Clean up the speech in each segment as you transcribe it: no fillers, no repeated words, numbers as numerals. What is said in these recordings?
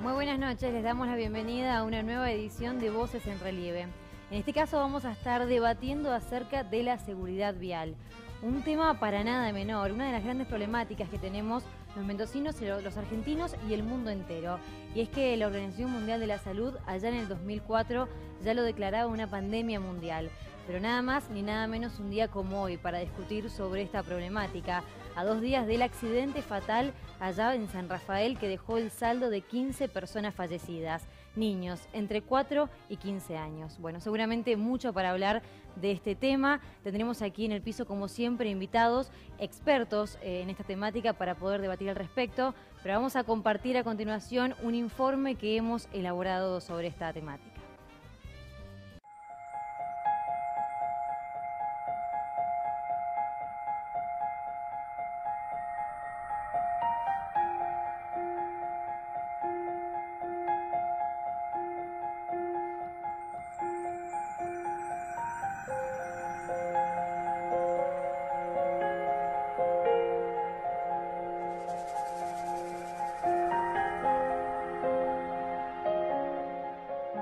Muy buenas noches, les damos la bienvenida a una nueva edición de Voces en Relieve. En este caso vamos a estar debatiendo acerca de la seguridad vial. Un tema para nada menor, una de las grandes problemáticas que tenemos los mendocinos, los argentinos y el mundo entero. Y es que la Organización Mundial de la Salud allá en el 2004 ya lo declaraba una pandemia mundial. Pero nada más ni nada menos un día como hoy para discutir sobre esta problemática, a 2 días del accidente fatal allá en San Rafael que dejó el saldo de 15 personas fallecidas, niños entre 4 y 15 años. Bueno, seguramente mucho para hablar de este tema. Tendremos aquí en el piso, como siempre, invitados, expertos en esta temática para poder debatir al respecto, pero vamos a compartir a continuación un informe que hemos elaborado sobre esta temática.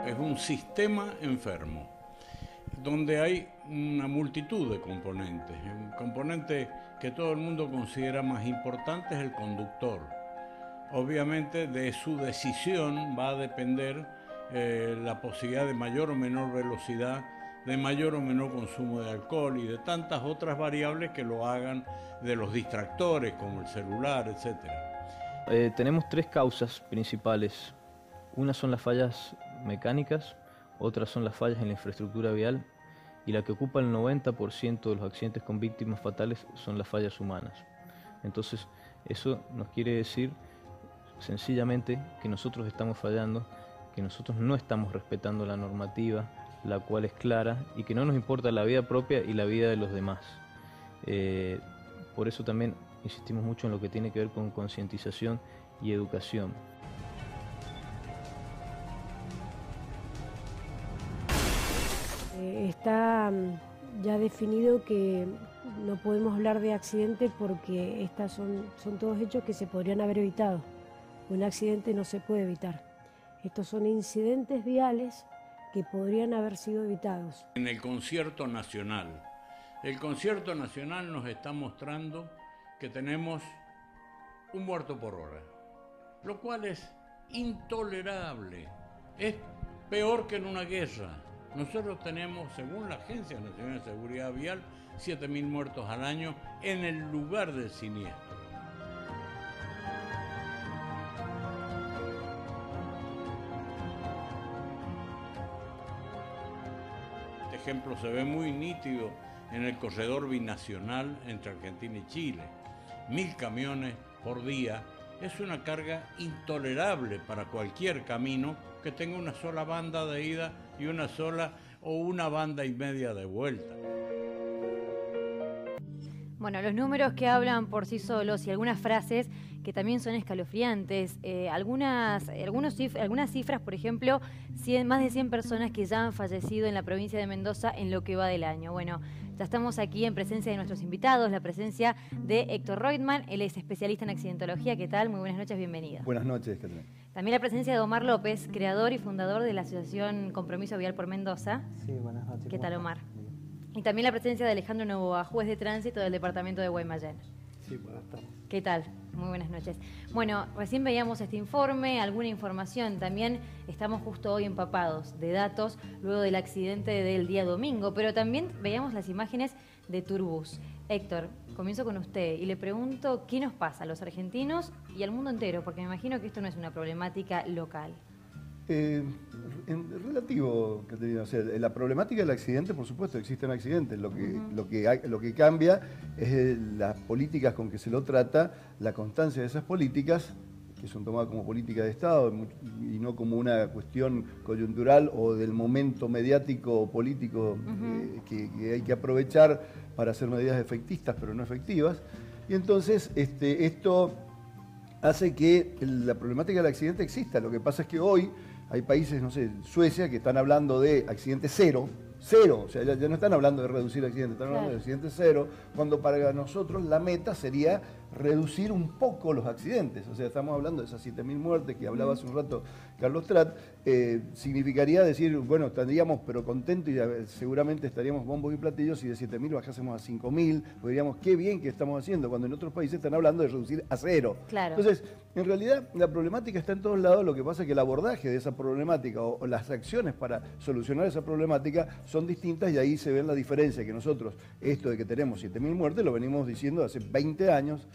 Es un sistema enfermo, donde hay una multitud de componentes. Un componente que todo el mundo considera más importante es el conductor. Obviamente de su decisión va a depender la posibilidad de mayor o menor velocidad, de mayor o menor consumo de alcohol y de tantas otras variables que lo hagan, de los distractores como el celular, etc. Tenemos 3 causas principales. Una son las fallas mecánicas, otras son las fallas en la infraestructura vial y la que ocupa el 90% de los accidentes con víctimas fatales son las fallas humanas. Entonces, eso nos quiere decir sencillamente que nosotros estamos fallando, que nosotros no estamos respetando la normativa, la cual es clara, y que no nos importa la vida propia y la vida de los demás. Por eso también insistimos mucho en lo que tiene que ver con concientización y educación. Está ya definido que no podemos hablar de accidente porque estos son todos hechos que se podrían haber evitado. Un accidente no se puede evitar. Estos son incidentes viales que podrían haber sido evitados. En el concierto nacional. El concierto nacional nos está mostrando que tenemos un muerto por hora, lo cual es intolerable. Es peor que en una guerra. Nosotros tenemos, según la Agencia Nacional de Seguridad Vial, 7.000 muertos al año en el lugar del siniestro. Este ejemplo se ve muy nítido en el corredor binacional entre Argentina y Chile. 1.000 camiones por día es una carga intolerable para cualquier camino que tenga una sola banda de ida y una banda y media de vuelta. Bueno, los números que hablan por sí solos y algunas frases que también son escalofriantes. Algunas cifras, por ejemplo, más de 100 personas que ya han fallecido en la provincia de Mendoza en lo que va del año. Bueno, ya estamos aquí en presencia de nuestros invitados, la presencia de Héctor Reutemann, él es especialista en accidentología. ¿Qué tal? Muy buenas noches, bienvenido. Buenas noches, Catalina. También la presencia de Omar López, creador y fundador de la Asociación Compromiso Vial por Mendoza. Sí, buenas noches. ¿Qué tal, Omar? Y también la presencia de Alejandro Novoa, juez de tránsito del departamento de Guaymallén. Sí, buenas tardes. ¿Qué tal? Muy buenas noches. Bueno, recién veíamos este informe, alguna información. También estamos justo hoy empapados de datos luego del accidente del día domingo, pero también veíamos las imágenes de Turbus. Héctor, comienzo con usted y le pregunto qué nos pasa a los argentinos y al mundo entero, porque me imagino que esto no es una problemática local. En relativo, Catalina, o sea, la problemática del accidente, por supuesto, existen accidentes. Lo que cambia es las políticas con que se lo trata, la constancia de esas políticas, que son tomadas como política de Estado y no como una cuestión coyuntural o del momento mediático o político que hay que aprovechar para hacer medidas efectistas, pero no efectivas. Y entonces esto hace que la problemática del accidente exista. Lo que pasa es que hoy hay países, no sé, Suecia, que están hablando de accidente cero, cero, o sea, ya no están hablando de reducir accidentes, están hablando de accidentes cero, cuando para nosotros la meta sería reducir un poco los accidentes. O sea, estamos hablando de esas 7.000 muertes que hablaba hace un rato Carlos Trat, significaría decir, bueno, estaríamos pero contentos y seguramente estaríamos bombos y platillos si de 7.000 bajásemos a 5.000, pues diríamos, qué bien que estamos haciendo, cuando en otros países están hablando de reducir a cero. Claro. Entonces, en realidad, la problemática está en todos lados, lo que pasa es que el abordaje de esa problemática o las acciones para solucionar esa problemática son distintas y ahí se ve la diferencia, que nosotros, esto de que tenemos 7.000 muertes, lo venimos diciendo hace 20 años,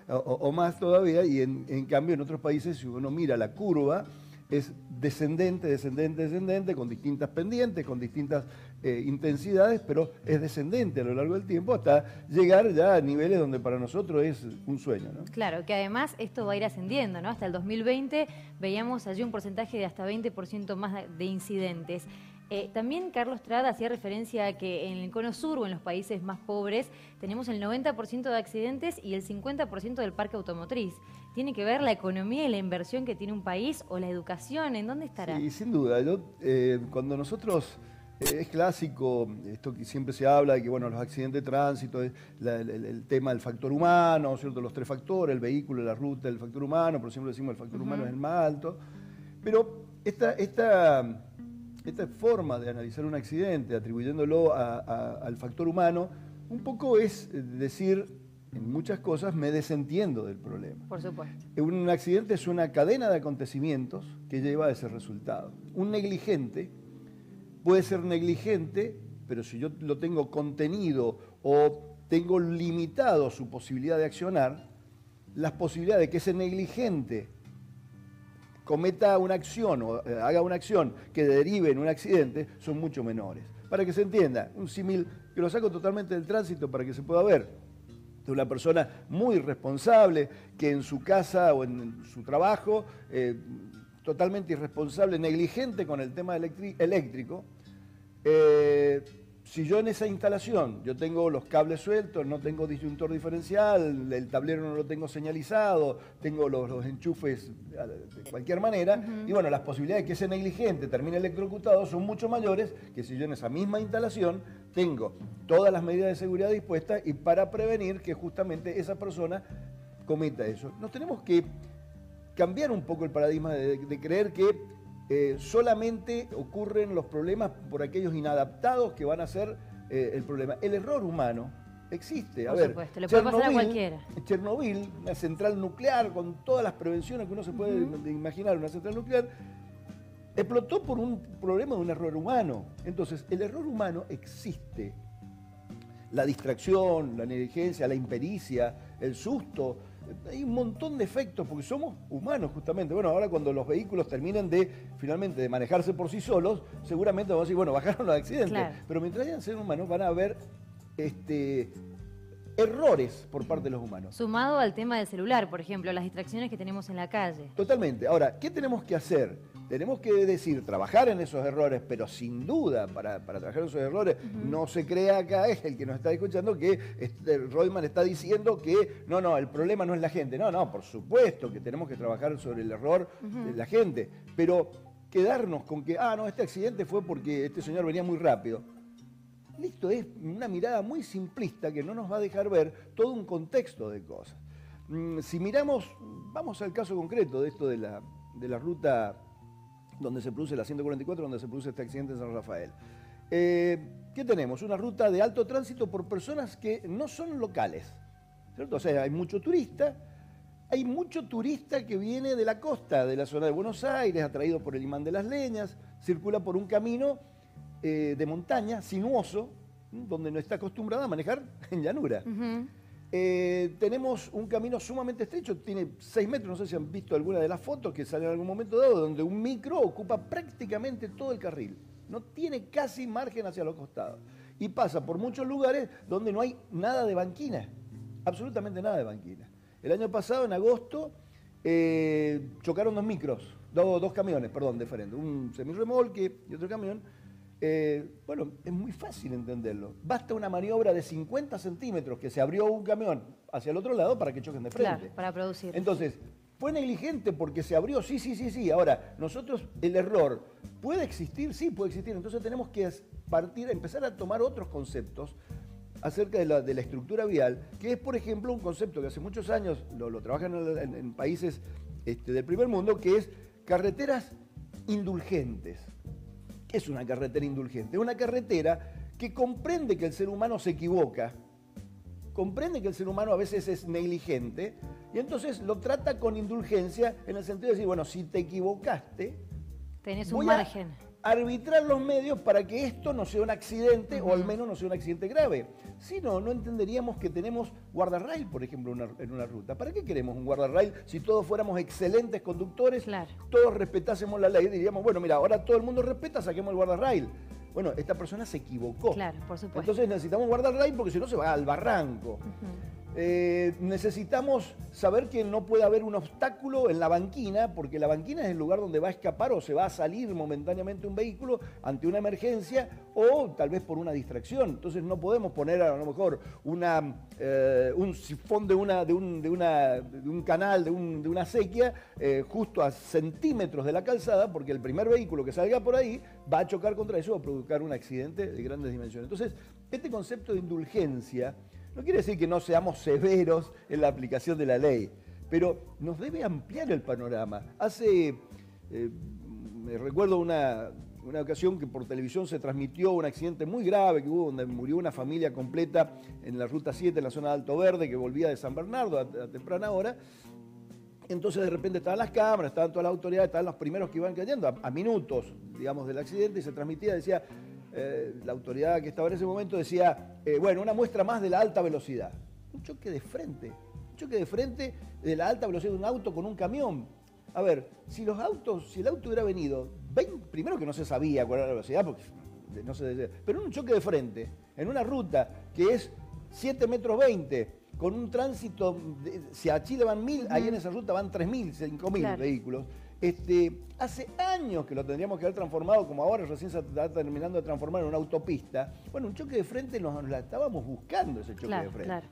o más todavía, y en cambio en otros países, si uno mira la curva, es descendente, descendente, descendente, con distintas pendientes, con distintas intensidades, pero es descendente a lo largo del tiempo hasta llegar ya a niveles donde para nosotros es un sueño, ¿no? Claro, que además esto va a ir ascendiendo, ¿no? Hasta el 2020 veíamos allí un porcentaje de hasta 20% más de incidentes. También Carlos Trat hacía referencia a que en el cono sur o en los países más pobres tenemos el 90% de accidentes y el 50% del parque automotriz. ¿Tiene que ver la economía y la inversión que tiene un país o la educación? ¿En dónde estará? Sí, sin duda. Cuando nosotros, es clásico, esto que siempre se habla de que bueno, los accidentes de tránsito, el tema del factor humano, ¿cierto? Los 3 factores, el vehículo, la ruta, el factor humano, por siempre decimos el factor humano es el más alto. Pero esta forma de analizar un accidente, atribuyéndolo al factor humano, un poco es decir, en muchas cosas me desentiendo del problema. Por supuesto. Un accidente es una cadena de acontecimientos que lleva a ese resultado. Un negligente puede ser negligente, pero si yo lo tengo contenido o tengo limitado su posibilidad de accionar, las posibilidades de que ese negligente cometa una acción o haga una acción que derive en un accidente son mucho menores. Para que se entienda, un símil que lo saco totalmente del tránsito para que se pueda ver, de una persona muy responsable que en su casa o en su trabajo, totalmente irresponsable, negligente con el tema eléctrico, si yo en esa instalación yo tengo los cables sueltos, no tengo disyuntor diferencial, el tablero no lo tengo señalizado, tengo los enchufes de cualquier manera, y bueno, las posibilidades de que ese negligente termine electrocutado son mucho mayores que si yo en esa misma instalación tengo todas las medidas de seguridad dispuestas y para prevenir que justamente esa persona cometa eso. Nos tenemos que cambiar un poco el paradigma de creer que solamente ocurren los problemas por aquellos inadaptados que van a ser el problema. El error humano existe. Por supuesto, le puede pasar a cualquiera. Chernobyl, una central nuclear con todas las prevenciones que uno se puede imaginar, una central nuclear, explotó por un problema de un error humano. Entonces, el error humano existe. La distracción, la negligencia, la impericia, el susto, hay un montón de efectos porque somos humanos justamente. Bueno, ahora cuando los vehículos terminen finalmente de manejarse por sí solos, seguramente vamos a decir, bueno, bajaron los accidentes. Claro. Pero mientras hayan seres humanos van a haber errores por parte de los humanos. Sumado al tema del celular, por ejemplo, las distracciones que tenemos en la calle. Totalmente. Ahora, ¿qué tenemos que hacer? Tenemos que decir, trabajar en esos errores, pero sin duda, para trabajar en esos errores, no se crea acá, es el que nos está escuchando, que Reutemann está diciendo que no, el problema no es la gente. No, por supuesto que tenemos que trabajar sobre el error de la gente, pero quedarnos con que, este accidente fue porque este señor venía muy rápido. Listo, es una mirada muy simplista que no nos va a dejar ver todo un contexto de cosas. Si miramos, vamos al caso concreto de esto de la ruta donde se produce la 144, donde se produce este accidente en San Rafael. ¿Qué tenemos? Una ruta de alto tránsito por personas que no son locales, ¿cierto? O sea, hay mucho turista que viene de la costa, de la zona de Buenos Aires, atraído por el imán de las leñas, circula por un camino de montaña, sinuoso, donde no está acostumbrado a manejar en llanura. Tenemos un camino sumamente estrecho, tiene 6 metros, no sé si han visto alguna de las fotos que salen en algún momento dado, donde un micro ocupa prácticamente todo el carril. No tiene casi margen hacia los costados. Y pasa por muchos lugares donde no hay nada de banquina, absolutamente nada de banquina. El año pasado, en agosto, chocaron dos camiones diferentes, un semirremolque y otro camión. Bueno, es muy fácil entenderlo. Basta una maniobra de 50 centímetros que se abrió un camión hacia el otro lado para que choquen de frente. Claro, para producir. Entonces, ¿fue negligente porque se abrió? Sí. Ahora, nosotros, el error, ¿puede existir? Sí, puede existir. Entonces tenemos que empezar a tomar otros conceptos acerca de la estructura vial, que es, por ejemplo, un concepto que hace muchos años lo trabajan en países del primer mundo, que es carreteras indulgentes. ¿Qué es una carretera indulgente? Una carretera que comprende que el ser humano se equivoca, comprende que el ser humano a veces es negligente, y entonces lo trata con indulgencia en el sentido de decir, bueno, si te equivocaste, tenés un margen. Arbitrar los medios para que esto no sea un accidente, o al menos no sea un accidente grave. Si no, no entenderíamos que tenemos guardarrail, por ejemplo, en una ruta. ¿Para qué queremos un guardarrail si todos fuéramos excelentes conductores, claro, todos respetásemos la ley? Diríamos, bueno, mira, ahora todo el mundo respeta, saquemos el guardarrail. Bueno, esta persona se equivocó. Claro, por supuesto. Entonces necesitamos guardarrail porque si no se va al barranco. Necesitamos saber que no puede haber un obstáculo en la banquina, porque la banquina es el lugar donde va a escapar o se va a salir momentáneamente un vehículo ante una emergencia o tal vez por una distracción. Entonces no podemos poner a lo mejor un sifón de un canal, de una acequia, justo a centímetros de la calzada, porque el primer vehículo que salga por ahí va a chocar contra eso o provocar un accidente de grandes dimensiones. Entonces, este concepto de indulgencia no quiere decir que no seamos severos en la aplicación de la ley, pero nos debe ampliar el panorama. Me recuerdo una ocasión que por televisión se transmitió un accidente muy grave que hubo, donde murió una familia completa en la Ruta 7, en la zona de Alto Verde, que volvía de San Bernardo a temprana hora. Entonces de repente estaban las cámaras, estaban todas las autoridades, estaban los primeros que iban cayendo, a minutos, digamos, del accidente, y se transmitía, decía... la autoridad que estaba en ese momento decía, bueno, una muestra más de la alta velocidad. Un choque de frente de la alta velocidad de un auto con un camión. A ver, si el auto hubiera venido, primero que no se sabía cuál era la velocidad, porque no se decía, pero en un choque de frente, en una ruta que es 7,20 metros, con un tránsito, si a Chile van 1.000, ahí en esa ruta van 3.000, 5.000 claro, vehículos. Hace años que lo tendríamos que haber transformado, como ahora recién se está terminando de transformar en una autopista. Bueno, un choque de frente nos la estábamos buscando, ese choque de frente. Claro.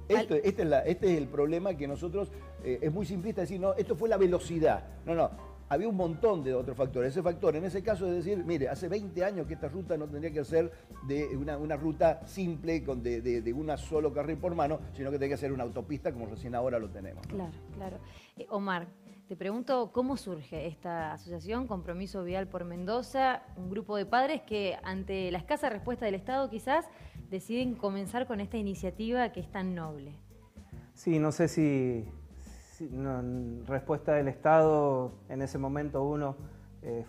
Este es el problema que nosotros, es muy simplista decir, no, esto fue la velocidad. No, había un montón de otros factores. Ese factor, en ese caso, es decir, mire, hace 20 años que esta ruta no tendría que ser de una ruta simple, de un solo carril por mano, sino que tendría que ser una autopista como recién ahora lo tenemos, ¿no? Claro, claro. Omar, te pregunto, ¿cómo surge esta asociación Compromiso Vial por Mendoza? Un grupo de padres que, ante la escasa respuesta del Estado, quizás, deciden comenzar con esta iniciativa que es tan noble. Sí, no sé si respuesta del Estado, en ese momento uno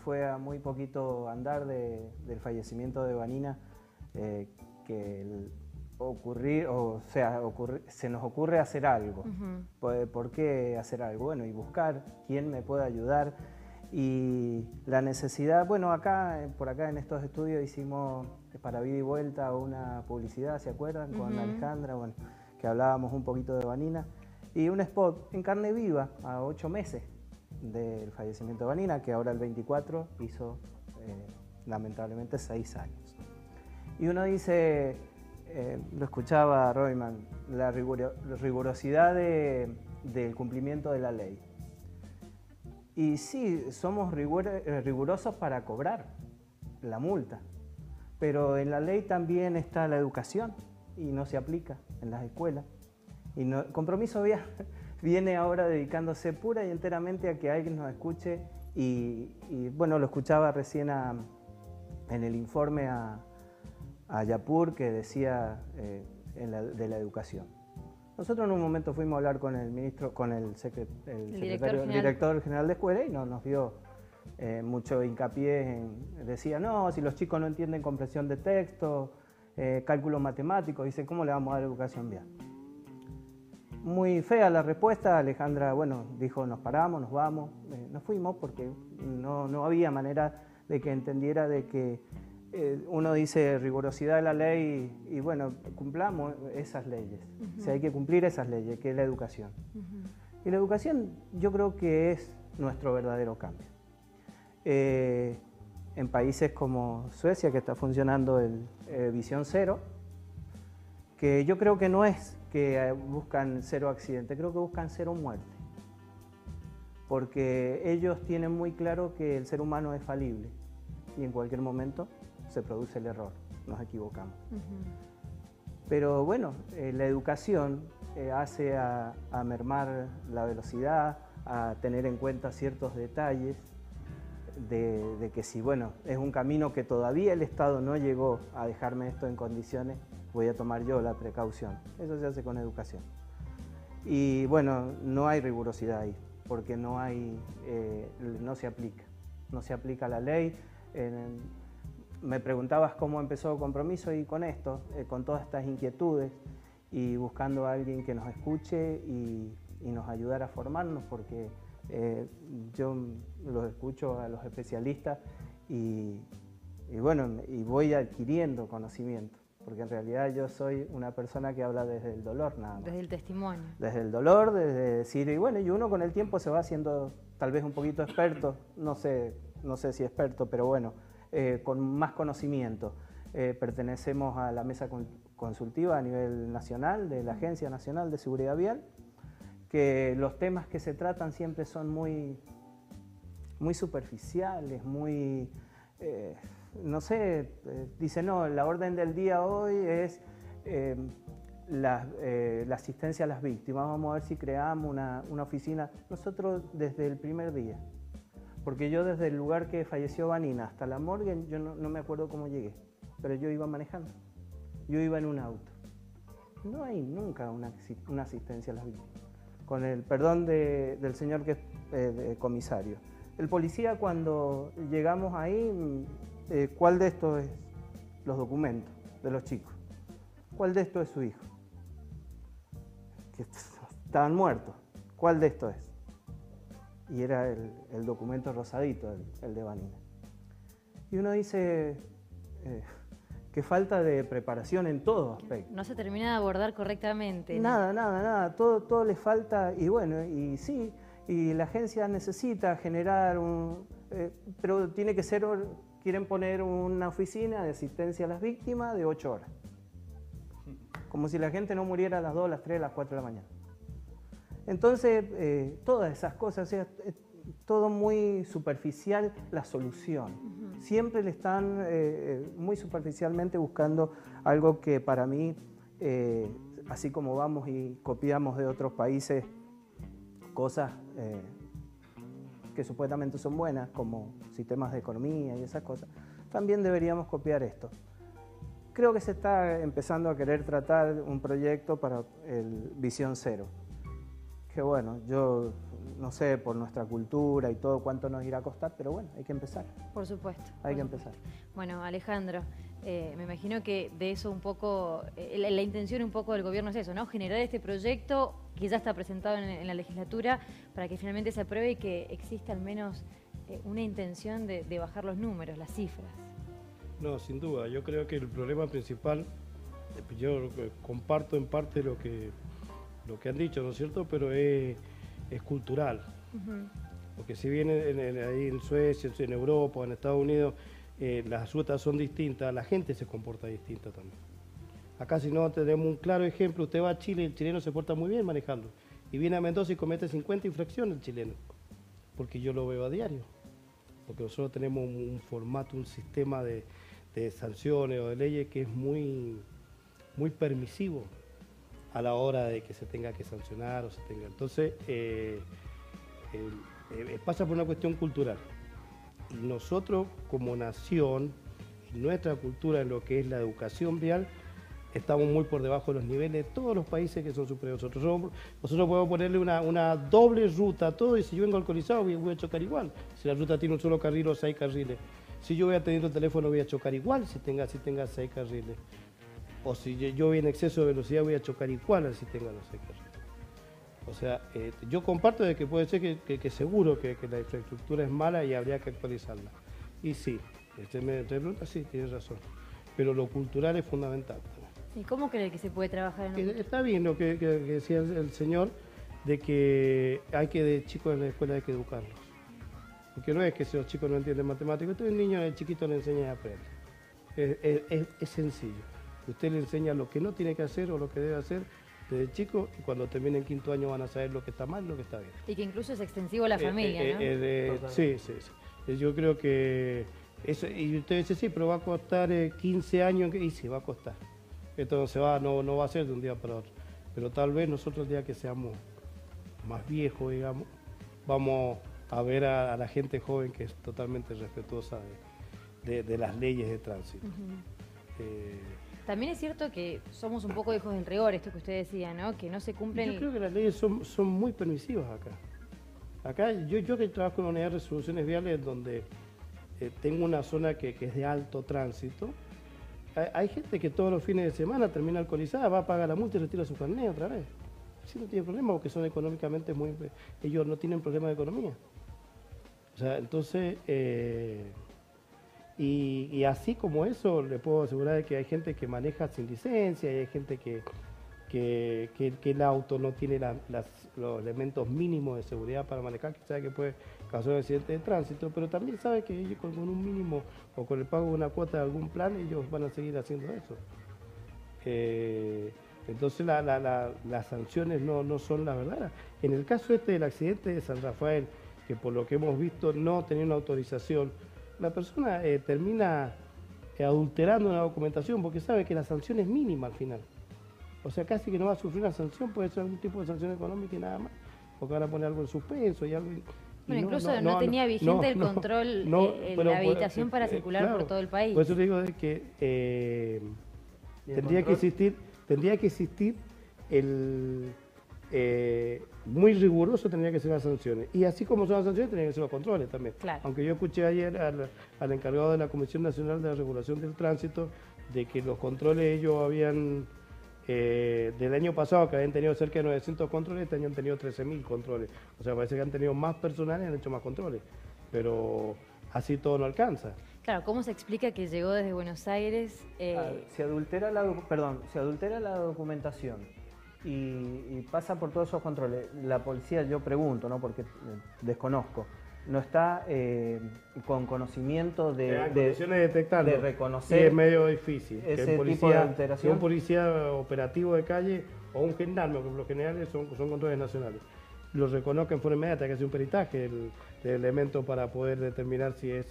fue a muy poquito andar del fallecimiento de Vanina, se nos ocurre hacer algo. ¿Por qué hacer algo? Bueno, y buscar quién me puede ayudar. Y la necesidad, bueno, por acá en estos estudios hicimos para Vida y Vuelta una publicidad, ¿se acuerdan? Con Alejandra, bueno, que hablábamos un poquito de Vanina. Y un spot en carne viva a 8 meses del fallecimiento de Vanina, que ahora el 24 hizo lamentablemente 6 años. Y uno dice, lo escuchaba Royman, la rigurosidad del cumplimiento de la ley. Y sí, somos rigurosos para cobrar la multa, pero en la ley también está la educación y no se aplica en las escuelas. Y Compromiso Vial viene ahora dedicándose pura y enteramente a que alguien nos escuche y bueno, lo escuchaba recién en el informe a Yapur que decía de la educación. Nosotros en un momento fuimos a hablar con el ministro, con el director general de escuela y nos dio mucho hincapié decía, no, si los chicos no entienden comprensión de texto, cálculos matemáticos, dice, ¿cómo le vamos a dar educación vial? Muy fea la respuesta, Alejandra, bueno, dijo, nos paramos, nos vamos, nos fuimos porque no había manera de que entendiera de que uno dice rigurosidad de la ley y bueno, cumplamos esas leyes. O sea, hay que cumplir esas leyes, que es la educación. Y la educación yo creo que es nuestro verdadero cambio. En países como Suecia, que está funcionando el Visión Cero, que yo creo que no es que buscan 0 accidentes, creo que buscan 0 muerte. Porque ellos tienen muy claro que el ser humano es falible y en cualquier momento se produce el error, nos equivocamos. Pero bueno, la educación hace a mermar la velocidad, a tener en cuenta ciertos detalles, de que si bueno, es un camino que todavía el Estado no llegó a dejarme esto en condiciones, voy a tomar yo la precaución. Eso se hace con educación. Y bueno, no hay rigurosidad ahí, porque no se aplica la ley. Me preguntabas cómo empezó Compromiso y con esto, con todas estas inquietudes y buscando a alguien que nos escuche y nos ayudara a formarnos, porque yo los escucho a los especialistas y voy adquiriendo conocimiento, porque en realidad yo soy una persona que habla desde el dolor nada más. Desde el testimonio. Desde el dolor, desde decir, y bueno, y uno con el tiempo se va haciendo tal vez un poquito experto, no sé si experto, pero bueno, con más conocimiento. Pertenecemos a la mesa consultiva a nivel nacional de la Agencia Nacional de Seguridad Vial, que los temas que se tratan siempre son muy superficiales, muy, no sé, dice no, la orden del día hoy es la asistencia a las víctimas, vamos a ver si creamos una oficina. Nosotros desde el primer día, porque yo desde el lugar que falleció Vanina hasta la morgue, yo no me acuerdo cómo llegué, pero yo iba manejando, yo iba en un auto. No hay nunca una asistencia a las víctimas. Con el perdón del señor que es comisario. El policía, cuando llegamos ahí, ¿cuál de estos es los documentos de los chicos? ¿Cuál de estos es su hijo? Que estaban muertos. ¿Cuál de estos es? Y era el documento rosadito, el de Vanina. Y uno dice, qué falta de preparación en todo aspecto. No se termina de abordar correctamente. Nada. Todo le falta, y bueno, y sí, y la agencia necesita generar pero tiene que ser, quieren poner una oficina de asistencia a las víctimas de 8 horas. Como si la gente no muriera a las 2, las 3, las 4 de la mañana. Entonces, todas esas cosas, o sea, todo muy superficial la solución. Siempre le están muy superficialmente buscando algo que para mí, así como vamos y copiamos de otros países cosas que supuestamente son buenas, como sistemas de economía y esas cosas, también deberíamos copiar esto. Creo que se está empezando a querer tratar un proyecto para el Visión Cero, que bueno, yo no sé por nuestra cultura y todo cuánto nos irá a costar, pero bueno, hay que empezar. Por supuesto. Hay que empezar. Bueno, Alejandro, me imagino que de eso un poco, la intención un poco del gobierno es eso, ¿no? Generar este proyecto que ya está presentado en la legislatura para que finalmente se apruebe y que exista al menos una intención de bajar los números, las cifras. No, sin duda. Yo creo que el problema principal, yo comparto en parte lo que han dicho, ¿no es cierto? Pero es cultural. Porque si bien ahí en Suecia, en Europa o en Estados Unidos las rutas son distintas, la gente se comporta distinta también. Acá si no tenemos un claro ejemplo, usted va a Chile y el chileno se porta muy bien manejando. Y viene a Mendoza y comete 50 infracciones el chileno. Porque yo lo veo a diario. Porque nosotros tenemos un formato, un sistema de sanciones o de leyes que es muy permisivo a la hora de que se tenga que sancionar o se tenga. Entonces, pasa por una cuestión cultural. Y nosotros, como nación, en nuestra cultura, en lo que es la educación vial, estamos muy por debajo de los niveles de todos los países que son superiores. Nosotros podemos ponerle una doble ruta a todo, y si yo vengo alcoholizado voy a chocar igual. Si la ruta tiene un solo carril o 6 carriles. Si yo voy atendiendo el teléfono voy a chocar igual si tenga 6 carriles. O si yo voy en exceso de velocidad voy a chocar igual si tenga los 6 carriles. O sea, yo comparto de que puede ser que seguro que la infraestructura es mala y habría que actualizarla. Y sí, usted me pregunta, sí, tiene razón. Pero lo cultural es fundamental. ¿Y cómo cree que se puede trabajar en eso? Está bien lo que decía el señor, de que de chicos en la escuela hay que educarlos. Porque no es que si los chicos no entienden matemáticas, usted el niño el chiquito le enseña y aprende. Es sencillo. Usted le enseña lo que no tiene que hacer o lo que debe hacer desde chico, y cuando termine el 5º año van a saber lo que está mal y lo que está bien. Y que incluso es extensivo a la familia, ¿no? Sí. Yo creo que Eso, y usted dice, sí, pero va a costar 15 años, y sí, va a costar. Esto no va a ser de un día para otro. Pero tal vez nosotros el día que seamos más viejos, digamos, vamos a ver a la gente joven que es totalmente respetuosa de las leyes de tránsito. También es cierto que somos un poco hijos del rigor, esto que usted decía, ¿no? Que no se cumplen... Yo creo que las leyes son muy permisivas acá. Acá, yo que trabajo en una unidad de resoluciones viales donde tengo una zona que es de alto tránsito, hay gente que todos los fines de semana termina alcoholizada, va a pagar la multa y retira su carnet otra vez. Sí, no tiene problema porque son económicamente muy... Ellos no tienen problema de economía. O sea, entonces... Y así como eso, le puedo asegurar de que hay gente que maneja sin licencia y hay gente que el auto no tiene los elementos mínimos de seguridad para manejar, que sabe que puede causar un accidente de tránsito, pero también sabe que ellos con un mínimo o con el pago de una cuota de algún plan, ellos van a seguir haciendo eso. Entonces las sanciones no son las verdaderas. En el caso del accidente de San Rafael, que por lo que hemos visto no tenía una autorización, la persona termina adulterando una documentación porque sabe que la sanción es mínima al final. O sea, casi que no va a sufrir una sanción, puede ser algún tipo de sanción económica y nada más, porque van a poner algo en suspenso y algo... Bueno, incluso no tenía vigente el control, la habilitación para circular claro, por todo el país. Por eso te digo de que tendría que existir muy riguroso tendría que ser las sanciones. Y así como son las sanciones, tendrían que ser los controles también. Claro. Aunque yo escuché ayer al encargado de la Comisión Nacional de la Regulación del Tránsito de que los controles ellos habían, del año pasado, que habían tenido cerca de 900 controles, este año han tenido 13.000 controles. O sea, parece que han tenido más personal y han hecho más controles. Pero así todo no alcanza. Claro, ¿cómo se explica que llegó desde Buenos Aires? Se adultera la documentación y pasa por todos esos controles. La policía, yo pregunto, ¿no? Porque desconozco, no está con conocimiento de reconocer. Sí, es medio difícil. Ese tipo de alteración. Un policía operativo de calle o un gendarme, que por lo general son controles nacionales, lo reconozca en forma inmediata, que hace un peritaje de elemento para poder determinar si es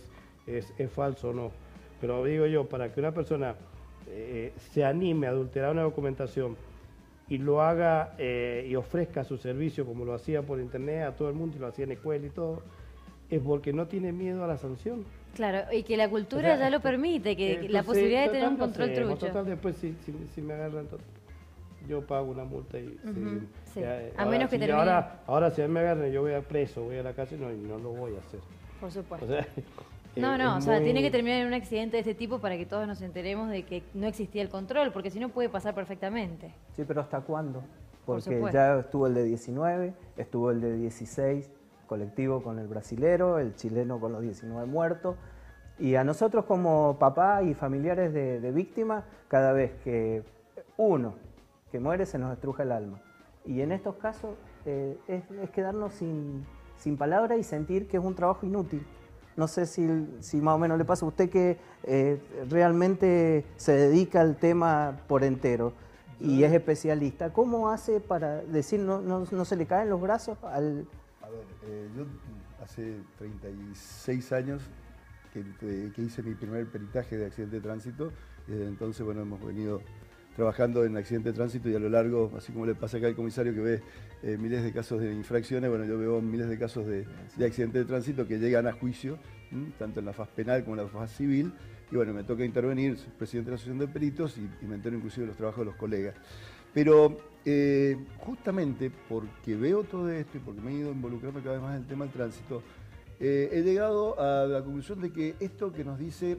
falso o no. Pero digo yo, para que una persona se anime a adulterar una documentación y lo haga y ofrezca su servicio como lo hacía por internet a todo el mundo y lo hacía en escuela y todo, es porque no tiene miedo a la sanción. Claro, y que la cultura ya lo permite, que entonces, la posibilidad de tener un control trucho. Total, después si me agarran, yo pago una multa y... Sí. A menos que termine... Ahora si a mí me agarran y yo voy a preso, voy a la cárcel, no lo voy a hacer. Por supuesto. O sea, o sea, tiene que terminar en un accidente de este tipo para que todos nos enteremos de que no existía el control, porque si no puede pasar perfectamente. Sí, pero ¿hasta cuándo? Por Porque supuesto. ya estuvo el de 19, estuvo el de 16, colectivo con el brasilero, el chileno con los 19 muertos. Y a nosotros como papá y familiares de víctimas, cada vez que uno que muere se nos estruja el alma. Y en estos casos es quedarnos sin palabras y sentir que es un trabajo inútil. No sé si más o menos le pasa a usted que realmente se dedica al tema por entero y es especialista. ¿Cómo hace para decir no se le caen los brazos al...? A ver, yo hace 36 años que hice mi primer peritaje de accidente de tránsito y desde entonces, bueno, hemos venido trabajando en accidente de tránsito y a lo largo, así como le pasa acá al comisario que ve miles de casos de infracciones, bueno, yo veo miles de casos de accidente de tránsito que llegan a juicio, tanto en la faz penal como en la faz civil, y bueno, me toca intervenir, soy presidente de la Asociación de Peritos y me entero inclusive de los trabajos de los colegas. Pero justamente porque veo todo esto y porque me he ido involucrando cada vez más en el tema del tránsito, he llegado a la conclusión de que esto que nos dice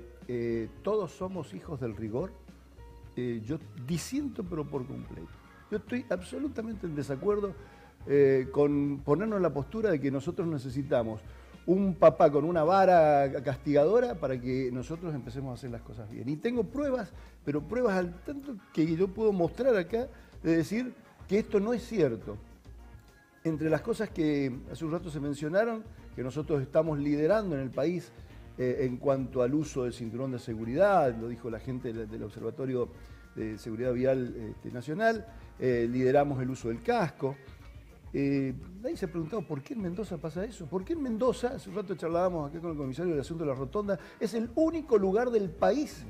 todos somos hijos del rigor, yo disiento pero por completo. Yo estoy absolutamente en desacuerdo con ponernos en la postura de que nosotros necesitamos un papá con una vara castigadora para que nosotros empecemos a hacer las cosas bien. Y tengo pruebas, pero pruebas al tanto que yo puedo mostrar acá de decir que esto no es cierto. Entre las cosas que hace un rato se mencionaron, que nosotros estamos liderando en el país en cuanto al uso del cinturón de seguridad, lo dijo la gente del Observatorio de Seguridad Vial Nacional, lideramos el uso del casco. Nadie se ha preguntado por qué en Mendoza pasa eso. ¿Por qué en Mendoza, hace un rato charlábamos acá con el comisario del asunto de la rotonda, es el único lugar del país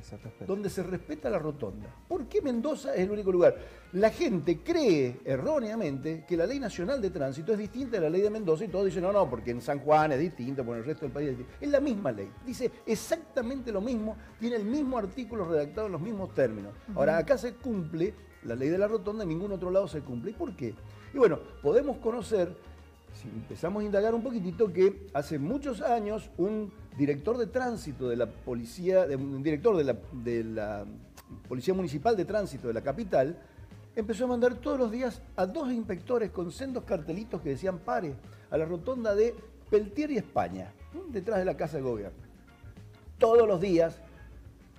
donde se respeta la rotonda? ¿Por qué Mendoza es el único lugar? La gente cree erróneamente que la ley nacional de tránsito es distinta a la ley de Mendoza y todos dicen, no, porque en San Juan es distinto, por el resto del país es distinto. Es la misma ley, dice exactamente lo mismo, tiene el mismo artículo redactado en los mismos términos. Ahora, acá se cumple la ley de la rotonda, en ningún otro lado se cumple. ¿Y por qué? Y bueno, podemos conocer, si empezamos a indagar un poquitito, que hace muchos años un director de tránsito de la policía, un director de la Policía Municipal de Tránsito de la capital, empezó a mandar todos los días a 2 inspectores con sendos cartelitos que decían pare a la rotonda de Peltier y España, detrás de la Casa de Gobierno. Todos los días,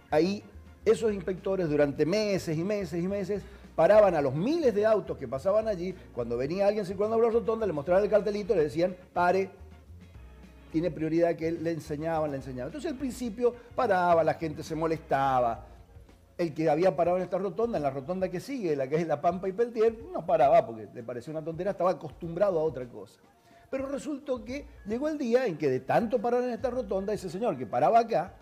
ahí esos inspectores durante meses y meses y meses paraban a los miles de autos que pasaban allí. Cuando venía alguien circulando por la rotonda, le mostraban el cartelito, le decían, pare, tiene prioridad, que le enseñaban. Entonces al principio paraba, la gente se molestaba. El que había parado en esta rotonda, en la rotonda que sigue, la que es La Pampa y Peltier, no paraba porque le parecía una tontera, estaba acostumbrado a otra cosa. Pero resultó que llegó el día en que de tanto parar en esta rotonda, ese señor que paraba acá,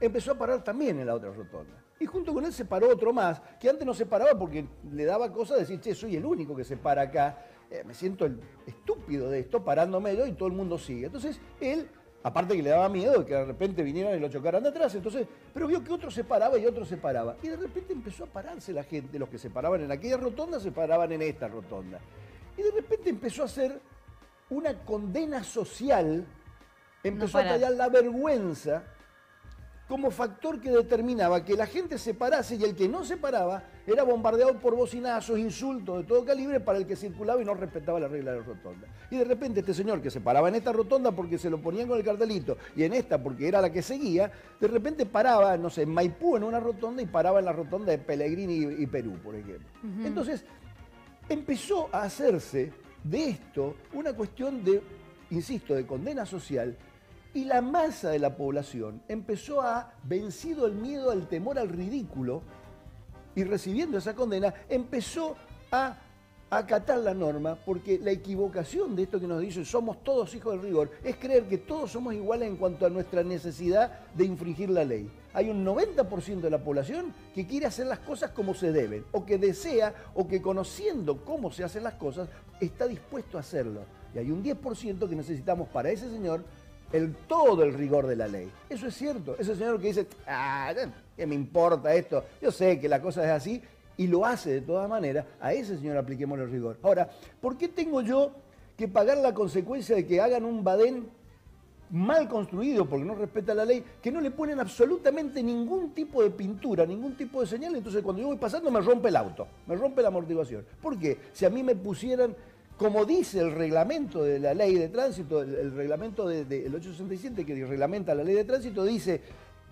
empezó a parar también en la otra rotonda. Y junto con él se paró otro más, que antes no se paraba porque le daba cosa decir, che, soy el único que se para acá, me siento el estúpido de esto, parándome yo y todo el mundo sigue. Entonces él, aparte que le daba miedo de que de repente vinieran y lo chocaran de atrás, entonces, pero vio que otro se paraba y otro se paraba. Y de repente empezó a pararse la gente, los que se paraban en aquella rotonda se paraban en esta rotonda. Y de repente empezó a hacer una condena social, empezó a tallar la vergüenza como factor que determinaba que la gente se parase y el que no se paraba era bombardeado por bocinazos, insultos de todo calibre para el que circulaba y no respetaba la regla de la rotonda. Y de repente este señor que se paraba en esta rotonda porque se lo ponían con el cartelito y en esta porque era la que seguía, de repente paraba, no sé, en Maipú en una rotonda y paraba en la rotonda de Pellegrini y Perú, por ejemplo. Entonces empezó a hacerse de esto una cuestión de, insisto, de condena social. Y la masa de la población empezó a, vencido el miedo al temor al ridículo, y recibiendo esa condena, empezó a acatar la norma, porque la equivocación de esto que nos dice somos todos hijos del rigor, es creer que todos somos iguales en cuanto a nuestra necesidad de infringir la ley. Hay un 90% de la población que quiere hacer las cosas como se deben, o que desea, o que conociendo cómo se hacen las cosas, está dispuesto a hacerlo. Y hay un 10% que necesitamos para ese señor todo el rigor de la ley. Eso es cierto. Ese señor que dice, ¿qué me importa esto? Yo sé que la cosa es así, y lo hace de todas maneras, a ese señor apliquemos el rigor. Ahora, ¿por qué tengo yo que pagar la consecuencia de que hagan un badén mal construido, porque no respeta la ley, que no le ponen absolutamente ningún tipo de pintura, ningún tipo de señal? Entonces cuando yo voy pasando me rompe el auto, me rompe la amortiguación. ¿Por qué? Si a mí me pusieran, como dice el reglamento de la ley de tránsito, el reglamento del 867 que reglamenta la ley de tránsito, dice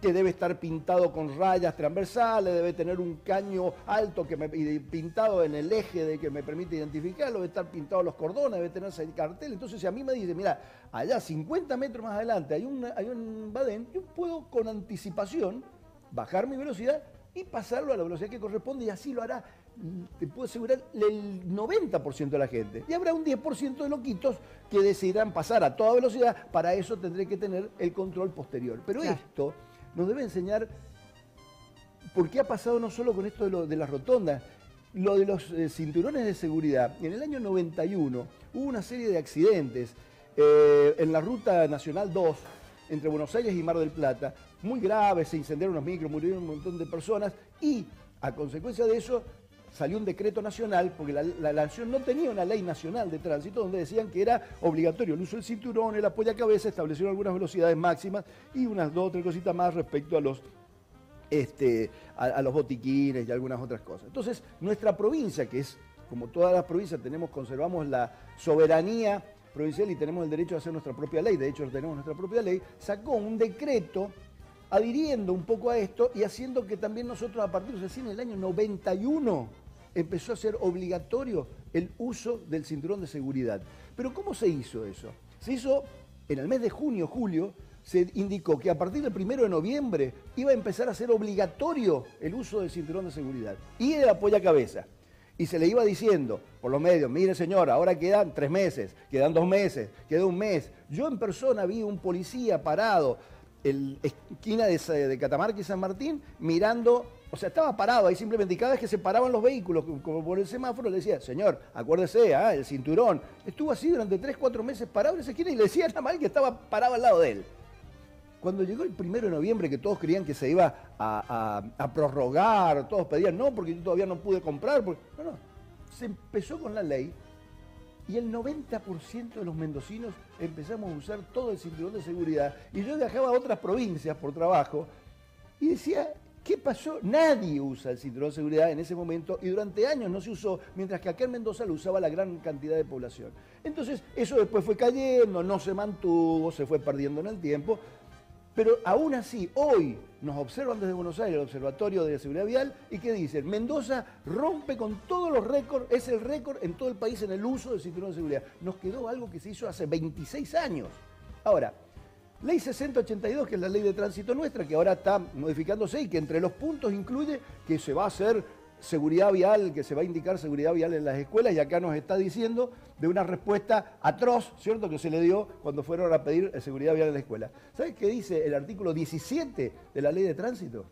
que debe estar pintado con rayas transversales, debe tener un caño alto y pintado en el eje de que me permite identificarlo, debe estar pintado los cordones, debe tener ese cartel. Entonces si a mí me dice, mira, allá 50 metros más adelante hay un badén, yo puedo con anticipación bajar mi velocidad y pasarlo a la velocidad que corresponde, y así lo hará, te puedo asegurar, el 90% de la gente. Y habrá un 10% de loquitos que decidirán pasar a toda velocidad. Para eso tendré que tener el control posterior. Pero claro, esto nos debe enseñar por qué ha pasado no solo con esto de las rotondas, lo de los cinturones de seguridad. En el año 91 hubo una serie de accidentes en la Ruta Nacional 2, entre Buenos Aires y Mar del Plata, muy graves, se incendiaron unos micros, murieron un montón de personas, y a consecuencia de eso salió un decreto nacional, porque la nación no tenía una ley nacional de tránsito donde decían que era obligatorio el uso del cinturón, el apoyacabezas, establecieron algunas velocidades máximas y unas 2 o 3 cositas más respecto a los botiquines y algunas otras cosas. Entonces, nuestra provincia, que es, como todas las provincias, conservamos la soberanía provincial y tenemos el derecho a hacer nuestra propia ley, de hecho tenemos nuestra propia ley, sacó un decreto adhiriendo un poco a esto y haciendo que también nosotros, a partir de recién en el año 91, empezó a ser obligatorio el uso del cinturón de seguridad. Pero ¿cómo se hizo eso? Se hizo en el mes de junio, julio, se indicó que a partir del 1 de noviembre iba a empezar a ser obligatorio el uso del cinturón de seguridad y el apoyacabezas. Y se le iba diciendo por los medios, mire señor, ahora quedan 3 meses, quedan 2 meses, queda 1 mes. Yo en persona vi un policía parado en la esquina de Catamarca y San Martín mirando, o sea, estaba parado ahí simplemente, y cada vez que se paraban los vehículos, como por el semáforo, le decía, señor, acuérdese, el cinturón. Estuvo así durante 3, 4 meses parado en esa esquina y le decía nada mal que estaba parado al lado de él. Cuando llegó el 1 de noviembre, que todos creían que se iba a prorrogar, todos pedían, no, porque yo todavía no pude comprar. No, se empezó con la ley y el 90% de los mendocinos empezamos a usar todo el cinturón de seguridad. Y yo viajaba a otras provincias por trabajo y decía, ¿qué pasó? Nadie usa el cinturón de seguridad en ese momento y durante años no se usó, mientras que acá en Mendoza lo usaba la gran cantidad de población. Entonces, eso después fue cayendo, no se mantuvo, se fue perdiendo en el tiempo. Pero aún así, hoy nos observan desde Buenos Aires, el Observatorio de Seguridad Vial, y ¿qué dicen? Mendoza rompe con todos los récords, es el récord en todo el país en el uso del cinturón de seguridad. Nos quedó algo que se hizo hace 26 años. Ahora, Ley 6082, que es la ley de tránsito nuestra, que ahora está modificándose y que entre los puntos incluye que se va a hacer seguridad vial, que se va a indicar seguridad vial en las escuelas, y acá nos está diciendo de una respuesta atroz, ¿cierto?, que se le dio cuando fueron a pedir seguridad vial en la escuela. ¿Sabes qué dice el artículo 17 de la ley de tránsito?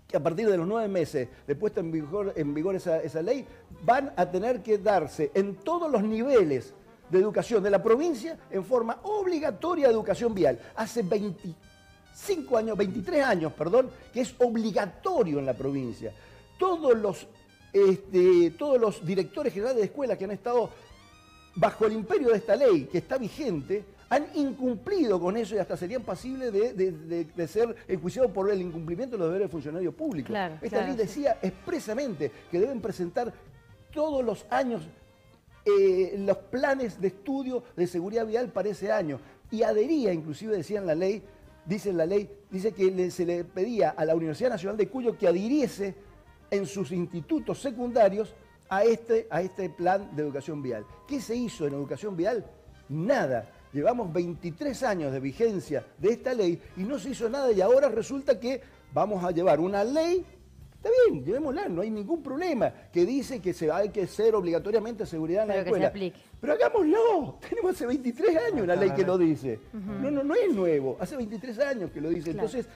Que a partir de los 9 meses de puesta en vigor esa ley, van a tener que darse en todos los niveles de educación de la provincia en forma obligatoria educación vial. Hace 25 años, 23 años, perdón, que es obligatorio en la provincia. Todos los directores generales de escuelas que han estado bajo el imperio de esta ley, que está vigente, han incumplido con eso y hasta serían pasibles de ser enjuiciados por el incumplimiento de los deberes de funcionarios públicos. Claro, esta ley decía expresamente que deben presentar todos los años los planes de estudio de seguridad vial para ese año. Y adhería, inclusive decía en la ley, dice que se le pedía a la Universidad Nacional de Cuyo que adhiriese en sus institutos secundarios a este plan de educación vial. ¿Qué se hizo en educación vial? Nada. Llevamos 23 años de vigencia de esta ley y no se hizo nada, y ahora resulta que vamos a llevar una ley. Está bien, llevémosla, no hay ningún problema, que dice que hay que hacer obligatoriamente seguridad en la escuela. Que se aplique. Pero hagámoslo, tenemos hace 23 años una ley que lo dice. No es nuevo, hace 23 años que lo dice. Claro. Entonces,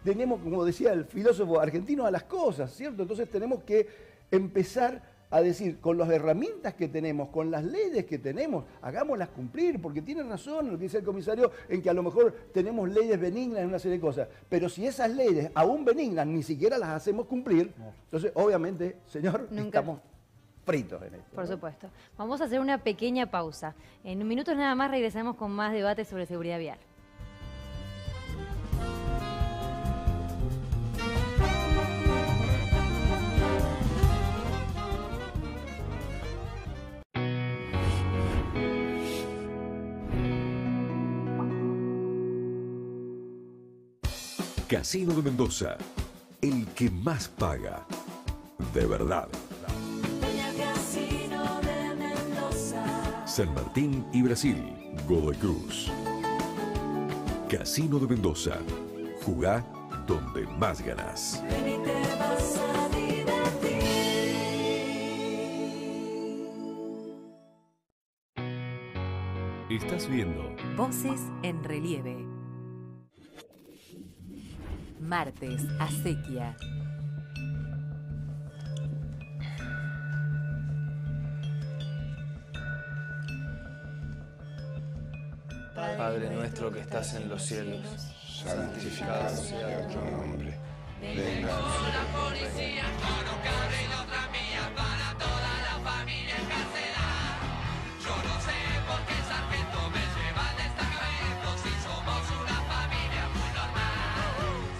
tenemos, como decía el filósofo argentino, a las cosas, ¿cierto? Entonces tenemos que empezar a decir, con las herramientas que tenemos, con las leyes que tenemos, hagámoslas cumplir, porque tiene razón lo que dice el comisario en que a lo mejor tenemos leyes benignas en una serie de cosas, pero si esas leyes, aún benignas, ni siquiera las hacemos cumplir, entonces obviamente, señor, estamos fritos en esto. Por supuesto. Vamos a hacer una pequeña pausa. En minutos nada más regresamos con más debate sobre seguridad vial. Casino de Mendoza, el que más paga, de verdad. Casino de Mendoza. San Martín y Brasil, Godoy Cruz. Casino de Mendoza, jugá donde más ganás. Ven y te vas a divertir. Estás viendo Voces en Relieve. Martes, Acequia. Padre nuestro que estás en los cielos, santificado sea tu nombre. Venga. La policía, Toro Carril, otra mía para toda la familia encarcelada. Yo no sé por qué el sargento me lleva al destacamento si somos una familia muy normal.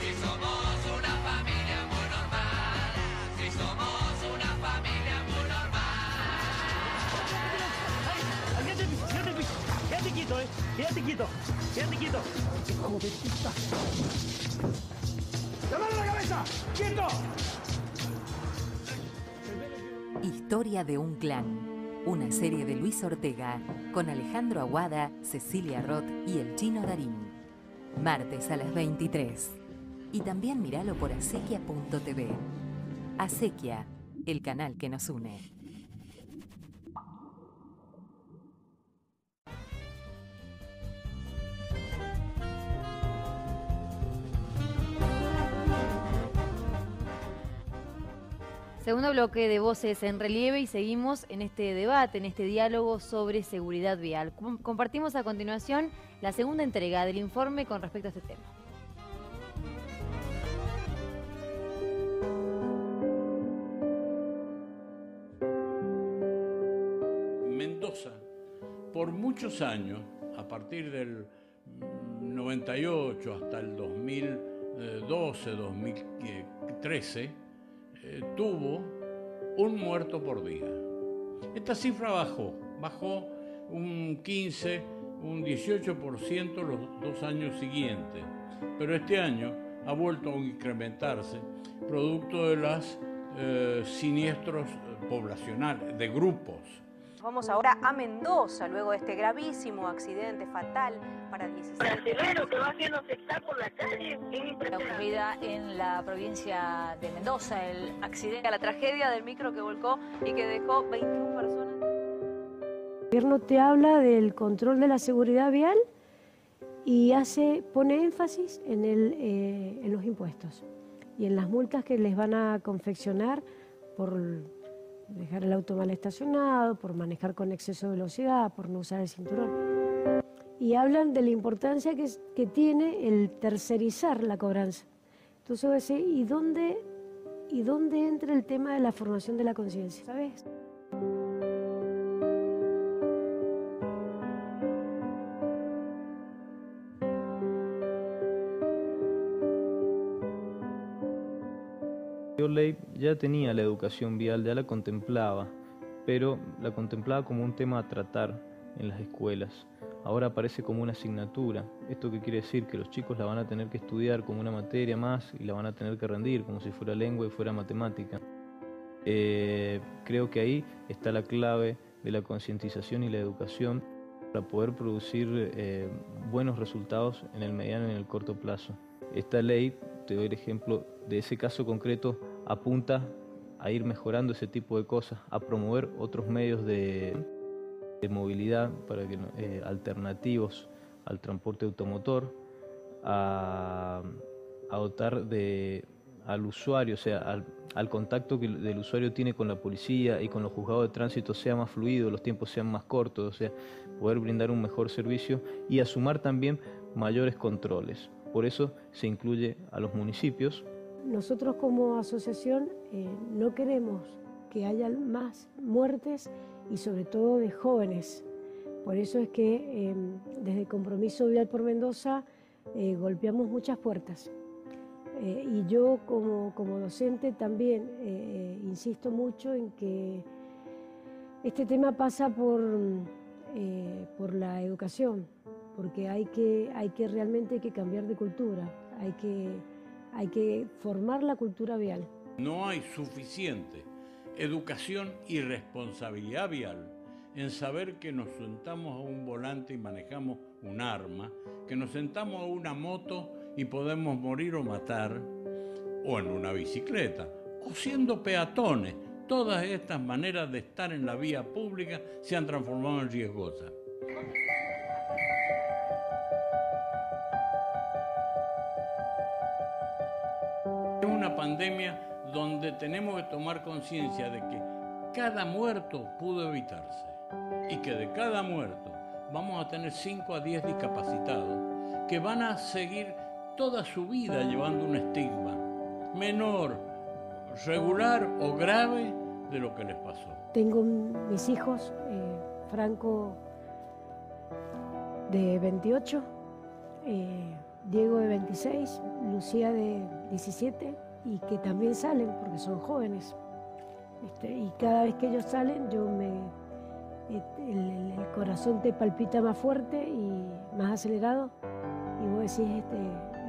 Si somos una familia muy normal. Si somos una familia muy normal. Quédate quieto, quédate quieto, quédate quieto. Hijo de puta. ¡La mano a la cabeza! ¡Quieto! Historia de un clan. Una serie de Luis Ortega con Alejandro Aguada, Cecilia Roth y el Chino Darín. Martes a las 23. Y también míralo por acequia.tv. Acequia, el canal que nos une. Segundo bloque de Voces en Relieve y seguimos en este debate, en este diálogo sobre seguridad vial. Compartimos a continuación la segunda entrega del informe con respecto a este tema. Mendoza, por muchos años, a partir del 98 hasta el 2012, 2013, tuvo un muerto por día. Esta cifra bajó un 15, un 18% los 2 años siguientes, pero este año ha vuelto a incrementarse producto de los siniestros poblacionales, de grupos. Vamos ahora a Mendoza, luego de este gravísimo accidente fatal para 16 Brasilero que va haciendo sectar por la calle. La ocurrida en la provincia de Mendoza, el accidente, la tragedia del micro que volcó y que dejó 21 personas. El gobierno te habla del control de la seguridad vial y pone énfasis en los impuestos y en las multas que les van a confeccionar por dejar el auto mal estacionado, por manejar con exceso de velocidad, por no usar el cinturón. Y hablan de la importancia que tiene el tercerizar la cobranza. Entonces voy a decir, ¿y dónde entra el tema de la formación de la conciencia? ¿Sabes? La ley ya tenía la educación vial, ya la contemplaba, pero la contemplaba como un tema a tratar en las escuelas. Ahora aparece como una asignatura. ¿Esto qué quiere decir? Que los chicos la van a tener que estudiar como una materia más y la van a tener que rendir como si fuera lengua y fuera matemática. Creo que ahí está la clave de la concientización y la educación para poder producir buenos resultados en el mediano y en el corto plazo. Esta ley, te doy el ejemplo de ese caso concreto, apunta a ir mejorando ese tipo de cosas, a promover otros medios de movilidad para que, alternativos al transporte automotor, a dotar al usuario, o sea, al contacto que el usuario tiene con la policía y con los juzgados de tránsito sea más fluido, los tiempos sean más cortos, o sea, poder brindar un mejor servicio y a sumar también mayores controles. Por eso se incluye a los municipios. Nosotros como asociación no queremos que haya más muertes y sobre todo de jóvenes. Por eso es que desde Compromiso Vial por Mendoza golpeamos muchas puertas. Y yo como docente también insisto mucho en que este tema pasa por la educación, porque hay que realmente cambiar de cultura, hay que formar la cultura vial. No hay suficiente educación y responsabilidad vial en saber que nos sentamos a un volante y manejamos un arma, que nos sentamos a una moto y podemos morir o matar, o en una bicicleta, o siendo peatones. Todas estas maneras de estar en la vía pública se han transformado en riesgosas. Es una pandemia donde tenemos que tomar conciencia de que cada muerto pudo evitarse y que de cada muerto vamos a tener 5 a 10 discapacitados que van a seguir toda su vida llevando un estigma menor, regular o grave de lo que les pasó. Tengo mis hijos, Franco de 28, Diego de 26, Lucía de 17, y que también salen porque son jóvenes. Y cada vez que ellos salen, el corazón te palpita más fuerte y más acelerado, y vos decís,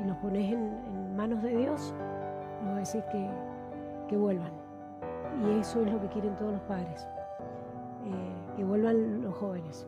y los pones en manos de Dios, y vos decís que vuelvan. Y eso es lo que quieren todos los padres, que vuelvan los jóvenes.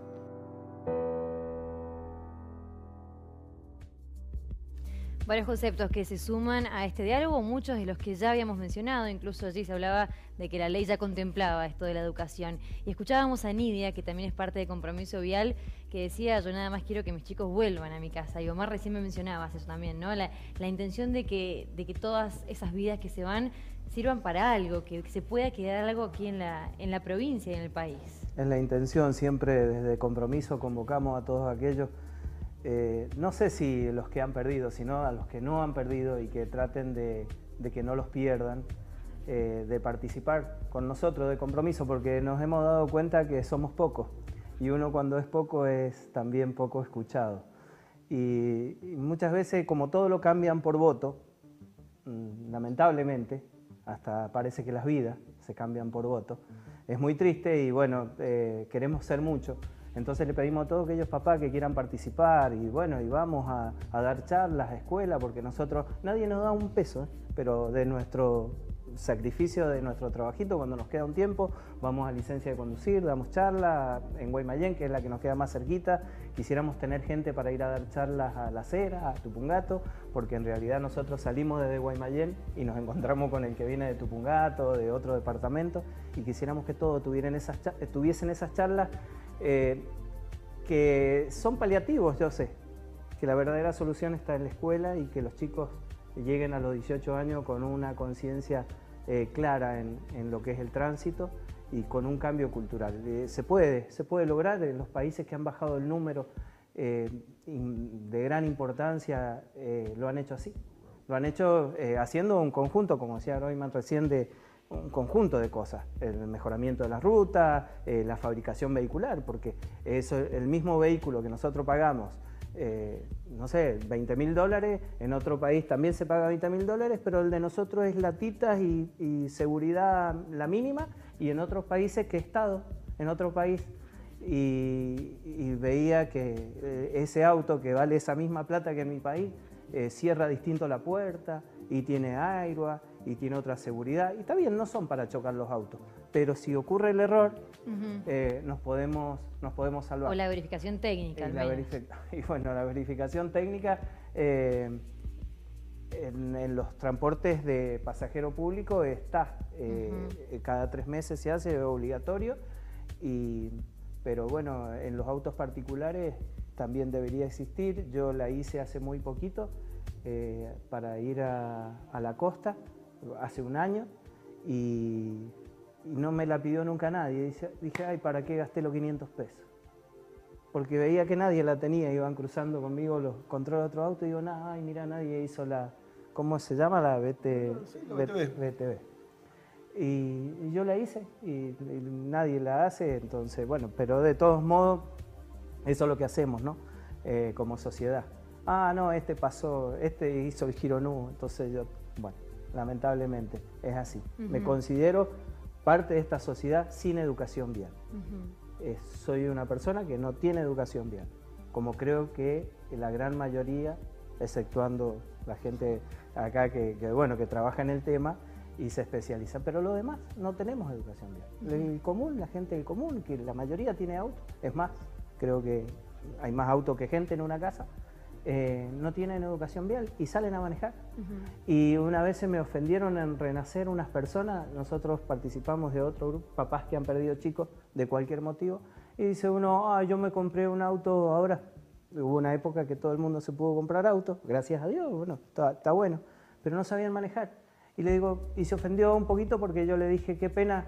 Varios conceptos que se suman a este diálogo, muchos de los que ya habíamos mencionado, incluso allí se hablaba de que la ley ya contemplaba esto de la educación. Y escuchábamos a Nidia, que también es parte de Compromiso Vial, que decía, yo nada más quiero que mis chicos vuelvan a mi casa. Y Omar, recién me mencionabas eso también, ¿no? La intención de que todas esas vidas que se van sirvan para algo, que se pueda quedar algo aquí en la provincia y en el país. Es la intención, siempre desde Compromiso convocamos a todos aquellos, no sé si los que han perdido, sino a los que no han perdido y que traten de que no los pierdan, de participar con nosotros de Compromiso, porque nos hemos dado cuenta que somos pocos y uno cuando es poco es también poco escuchado. Y muchas veces, como todo lo cambian por voto, lamentablemente, hasta parece que las vidas se cambian por voto, es muy triste y bueno, queremos ser muchos. Entonces le pedimos a todos aquellos papás que quieran participar y bueno, y vamos a dar charlas a escuela, porque nosotros, nadie nos da un peso, pero de nuestro sacrificio, de nuestro trabajito, cuando nos queda un tiempo, vamos a licencia de conducir, damos charlas en Guaymallén, que es la que nos queda más cerquita. Quisiéramos tener gente para ir a dar charlas a La Cera, a Tupungato, porque en realidad nosotros salimos desde Guaymallén y nos encontramos con el que viene de Tupungato, de otro departamento, y quisiéramos que todos tuviesen esas charlas que son paliativos, yo sé, que la verdadera solución está en la escuela y que los chicos lleguen a los 18 años con una conciencia clara en lo que es el tránsito y con un cambio cultural. Se puede lograr en los países que han bajado el número de gran importancia, lo han hecho así. Lo han hecho haciendo un conjunto, como decía Royman recién, de un conjunto de cosas, el mejoramiento de la ruta, la fabricación vehicular, porque eso, el mismo vehículo que nosotros pagamos, no sé, $20.000, en otro país también se paga $20.000, pero el de nosotros es latitas y seguridad la mínima, y en otros países que he estado, en otro país, y veía que ese auto que vale esa misma plata que en mi país, cierra distinto la puerta, y tiene airbag, y tiene otra seguridad, y está bien, no son para chocar los autos, pero si ocurre el error, nos podemos salvar. O la verificación técnica, al menos. Y bueno, la verificación técnica en los transportes de pasajero público está, cada 3 meses se hace, es obligatorio, pero bueno, en los autos particulares también debería existir. Yo la hice hace muy poquito para ir a la costa, hace un año, y no me la pidió nunca nadie. Dije, ay, ¿para qué gasté los 500 pesos? Porque veía que nadie la tenía, iban cruzando conmigo los controles de otro auto y digo, ay, mira, nadie hizo la, ¿cómo se llama? La BTV. Y yo la hice y nadie la hace, entonces, bueno, pero de todos modos, eso es lo que hacemos, ¿no? Como sociedad. Ah, no, este pasó, este hizo el giro nu, entonces yo, bueno, lamentablemente es así. Me considero parte de esta sociedad sin educación vial. Soy una persona que no tiene educación vial, como creo que la gran mayoría, exceptuando la gente acá que trabaja en el tema y se especializa, pero los demás no tenemos educación vial. El común, la gente del común, que la mayoría tiene auto, es más, creo que hay más autos que gente en una casa, no tienen educación vial y salen a manejar. Y una vez se me ofendieron en Renacer unas personas, nosotros participamos de otro grupo, papás que han perdido chicos de cualquier motivo, y dice uno, yo me compré un auto ahora. Hubo una época que todo el mundo se pudo comprar autos, gracias a Dios, bueno, está bueno, pero no sabían manejar. Y le digo, y se ofendió un poquito porque yo le dije, qué pena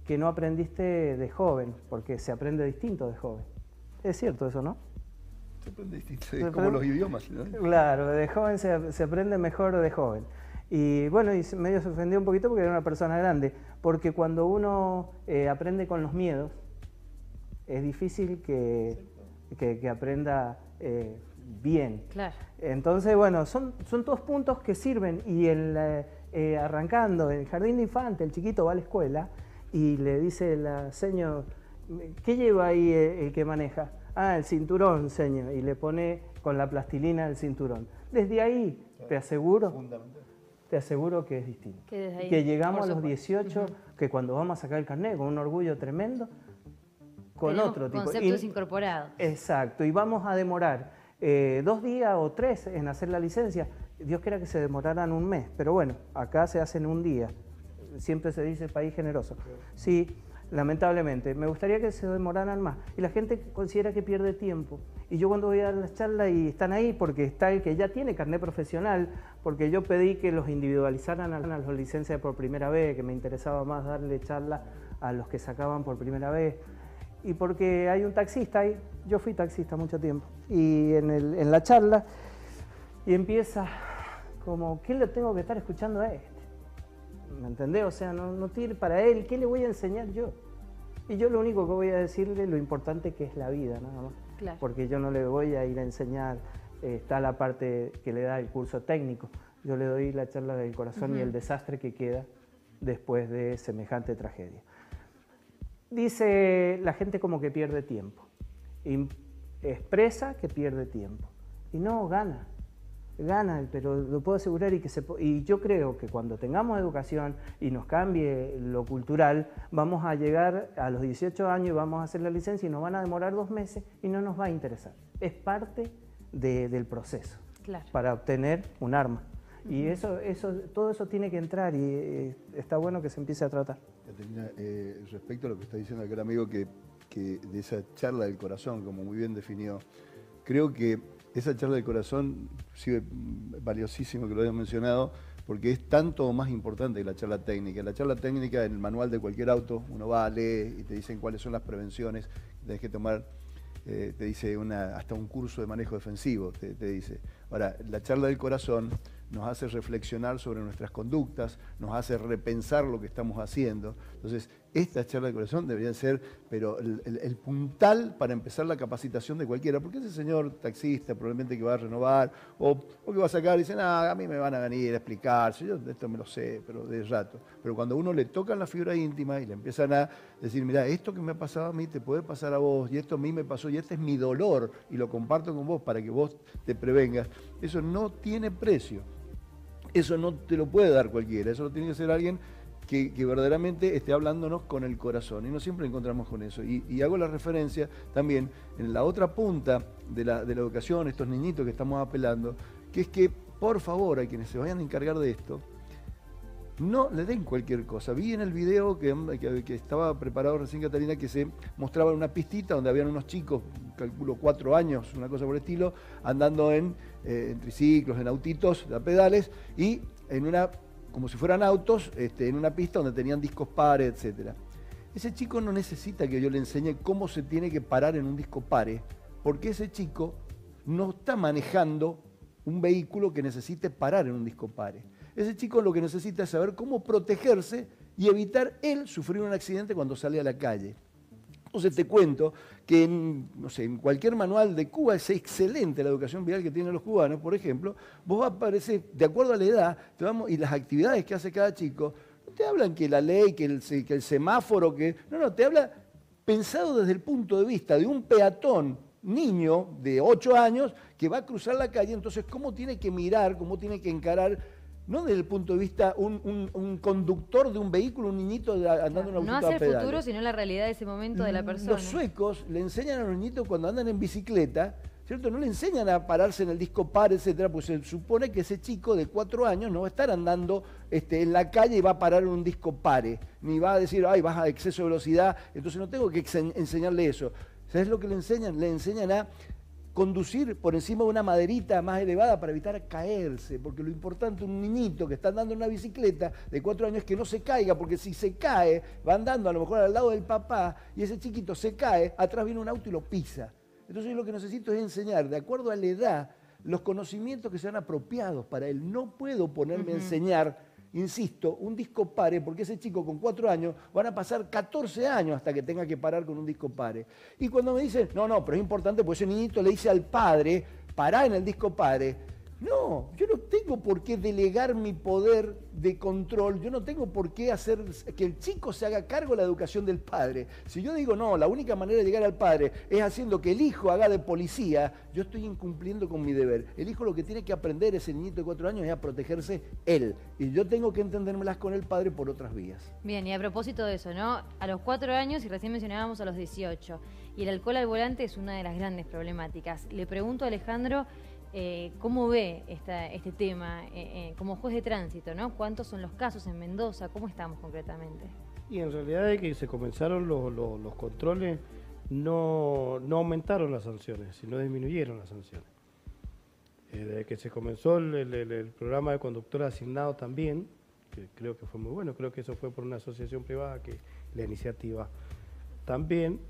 que no aprendiste de joven, porque se aprende distinto de joven. Es cierto eso, ¿no? Se aprende distinto, es como los idiomas, ¿no? Claro, de joven se aprende mejor de joven. Y bueno, y medio se ofendió un poquito porque era una persona grande, porque cuando uno aprende con los miedos, es difícil que aprenda bien. Claro. Entonces, bueno, son todos puntos que sirven, y arrancando en el jardín de infante, el chiquito va a la escuela y le dice la señora, ¿qué lleva ahí el que maneja? El cinturón, señor, y le pone con la plastilina el cinturón. Desde ahí, te aseguro que es distinto. Que llegamos a los 18, que cuando vamos a sacar el carnet, con un orgullo tremendo, con otro tipo. Conceptos incorporados. Exacto, y vamos a demorar 2 días o 3 en hacer la licencia. Dios quiera que se demoraran un mes, pero bueno, acá se hace en un día. Siempre se dice país generoso. Sí, lamentablemente. Me gustaría que se demoraran más. Y la gente considera que pierde tiempo. Y yo cuando voy a las charlas y están ahí, porque está el que ya tiene carnet profesional, porque yo pedí que los individualizaran a los licencias por primera vez, que me interesaba más darle charla a los que sacaban por primera vez. Y porque hay un taxista ahí, yo fui taxista mucho tiempo, y en la charla, y empieza como, ¿qué le tengo que estar escuchando a este? ¿Me entendés? O sea, no tiene para él, ¿qué le voy a enseñar yo? Y yo lo único que voy a decirle, lo importante que es la vida, nada más. Claro. Porque yo no le voy a ir a enseñar, está la parte que le da el curso técnico, yo le doy la charla del corazón y el desastre que queda después de semejante tragedia. Dice la gente como que pierde tiempo, expresa que pierde tiempo, y no, gana, pero lo puedo asegurar y yo creo que cuando tengamos educación y nos cambie lo cultural, vamos a llegar a los 18 años y vamos a hacer la licencia y nos van a demorar 2 meses y no nos va a interesar. Es parte del proceso para obtener un arma. Y todo eso tiene que entrar y está bueno que se empiece a tratar. Caterina, respecto a lo que está diciendo aquel amigo que de esa charla del corazón, como muy bien definió, creo que esa charla del corazón, sí, valiosísimo que lo hayas mencionado, porque es tanto o más importante que la charla técnica. La charla técnica, en el manual de cualquier auto, uno va, lee y te dicen cuáles son las prevenciones que tenés que tomar. Te dice hasta un curso de manejo defensivo, te dice. Ahora, la charla del corazón nos hace reflexionar sobre nuestras conductas, nos hace repensar lo que estamos haciendo. Entonces, esta charla del corazón debería ser, pero el puntal para empezar la capacitación de cualquiera, porque ese señor taxista probablemente que va a renovar o que va a sacar y dice, a mí me van a venir a explicar, yo esto me lo sé, pero de rato. Pero cuando uno le tocan la fibra íntima y le empiezan a decir, mira, esto que me ha pasado a mí te puede pasar a vos, y esto a mí me pasó, y este es mi dolor, y lo comparto con vos para que vos te prevengas, eso no tiene precio. Eso no te lo puede dar cualquiera, eso lo tiene que ser alguien que verdaderamente esté hablándonos con el corazón, y no siempre encontramos con eso. Y hago la referencia también en la otra punta de la educación, estos niñitos que estamos apelando, que es que, por favor, a quienes se vayan a encargar de esto, no le den cualquier cosa. Vi en el video que estaba preparado recién Catarina, que se mostraba una pistita donde habían unos chicos, calculo 4 años, una cosa por el estilo, andando en triciclos, en autitos, a pedales, y como si fueran autos, en una pista donde tenían discos pares, etc. Ese chico no necesita que yo le enseñe cómo se tiene que parar en un disco pare, porque ese chico no está manejando un vehículo que necesite parar en un disco pare. Ese chico lo que necesita es saber cómo protegerse y evitar él sufrir un accidente cuando sale a la calle. Entonces te cuento que en cualquier manual de Cuba es excelente la educación vial que tienen los cubanos, por ejemplo, vos vas a aparecer, de acuerdo a la edad y las actividades que hace cada chico, no te hablan que la ley, que el semáforo, no, te habla pensado desde el punto de vista de un peatón, niño de 8 años que va a cruzar la calle, entonces cómo tiene que mirar, cómo tiene que encarar, no desde el punto de vista un conductor de un vehículo, un niñito andando en un autito a pedales. No hacia el futuro, sino la realidad de ese momento de la persona. Los suecos le enseñan a los niñitos cuando andan en bicicleta, ¿cierto? No le enseñan a pararse en el disco par, etcétera, pues se supone que ese chico de 4 años no va a estar andando en la calle y va a parar en un disco pare, ni va a decir, ay, vas a exceso de velocidad, entonces no tengo que enseñarle eso. ¿Sabes lo que le enseñan? Le enseñan a conducir por encima de una maderita más elevada para evitar caerse, porque lo importante un niñito que está andando en una bicicleta de 4 años es que no se caiga, porque si se cae, va andando a lo mejor al lado del papá y ese chiquito se cae, atrás viene un auto y lo pisa. Entonces yo lo que necesito es enseñar, de acuerdo a la edad, los conocimientos que sean apropiados para él. No puedo ponerme a enseñar, insisto, un disco pare, porque ese chico con 4 años van a pasar 14 años hasta que tenga que parar con un disco pare. Y cuando me dicen, no, pero es importante, pues ese niñito le dice al padre, pará en el disco pare. No, yo no tengo por qué delegar mi poder de control, yo no tengo por qué hacer que el chico se haga cargo de la educación del padre. Si yo digo, no, la única manera de llegar al padre es haciendo que el hijo haga de policía, yo estoy incumpliendo con mi deber. El hijo lo que tiene que aprender, ese niñito de 4 años, es a protegerse él. Y yo tengo que entendérmelas con el padre por otras vías. Bien, y a propósito de eso, ¿no? A los 4 años, y recién mencionábamos a los 18, y el alcohol al volante es una de las grandes problemáticas. Le pregunto a Alejandro, ¿cómo ve este tema como juez de tránsito, ¿no? ¿Cuántos son los casos en Mendoza? ¿Cómo estamos concretamente? Y en realidad desde que se comenzaron los controles no aumentaron las sanciones, sino disminuyeron las sanciones. Desde que se comenzó el programa de conductor asignado también, que creo que fue muy bueno, creo que eso fue por una asociación privada, que la iniciativa también.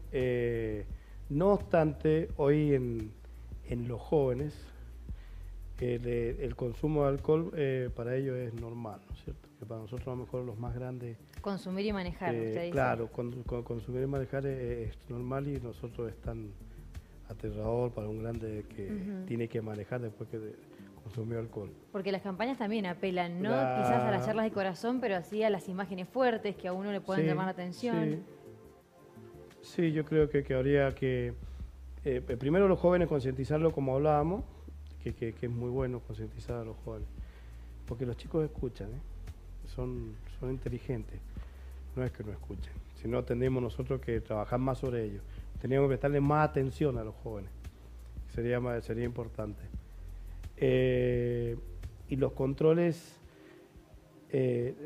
No obstante, hoy en los jóvenes el consumo de alcohol para ellos es normal, ¿no es cierto? Que para nosotros a lo mejor los más grandes... Consumir y manejar, usted dice. Claro, consumir y manejar es normal, y nosotros es tan aterrador para un grande que tiene que manejar después que consumió alcohol. Porque las campañas también apelan, ¿no? Quizás a las charlas de corazón, pero así a las imágenes fuertes que a uno le pueden llamar la atención. Sí, yo creo que habría que, primero los jóvenes concientizarlo como hablábamos, que es muy bueno concientizar a los jóvenes, porque los chicos escuchan, son inteligentes, no es que no escuchen, sino tenemos nosotros que trabajar más sobre ellos, tenemos que prestarle más atención a los jóvenes, sería importante. Y los controles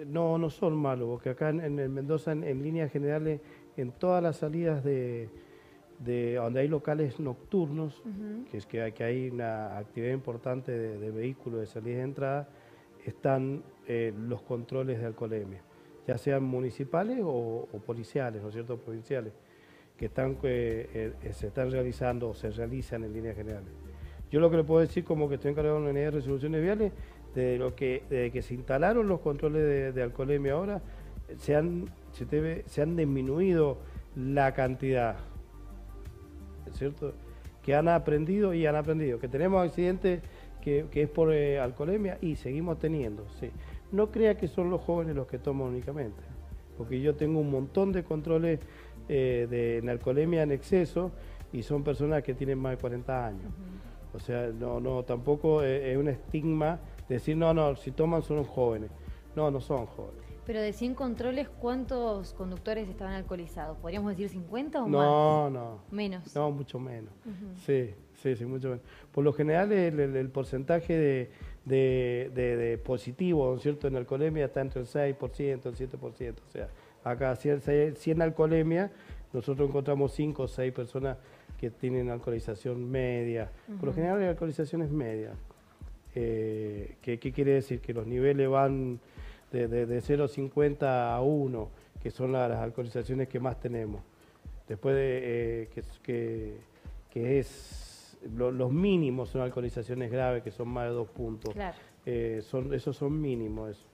no son malos, porque acá en el Mendoza, en líneas generales, en todas las salidas de donde hay locales nocturnos, que hay una actividad importante de vehículos de salida y de entrada, están los controles de alcoholemia, ya sean municipales o policiales, ¿no es cierto?, provinciales, que se están realizando o se realizan en líneas generales. Yo lo que le puedo decir, como que estoy encargado de una unidad de resoluciones viales, desde que se instalaron los controles de alcoholemia ahora, se han disminuido la cantidad, ¿cierto?, que han aprendido, que tenemos accidentes que es por alcoholemia, y seguimos teniendo, sí. No crea que son los jóvenes los que toman únicamente, porque yo tengo un montón de controles en alcoholemia en exceso, y son personas que tienen más de 40 años. O sea, tampoco es un estigma decir, no, si toman son jóvenes. No son jóvenes. Pero de 100 controles, ¿cuántos conductores estaban alcoholizados? ¿Podríamos decir 50 o más? No. ¿Menos? No, mucho menos. Sí, mucho menos. Por lo general, el porcentaje de positivo, ¿no es cierto?, en alcoholemia está entre el 6%, el 7%. O sea, acá 100 alcoholemia, nosotros encontramos 5 o 6 personas que tienen alcoholización media. Por lo general, la alcoholización es media. ¿Qué quiere decir? Que los niveles van de 0,50 a 1, que son las alcoholizaciones que más tenemos. Después los mínimos son alcoholizaciones graves, que son más de 2 puntos. Claro. Esos son mínimos.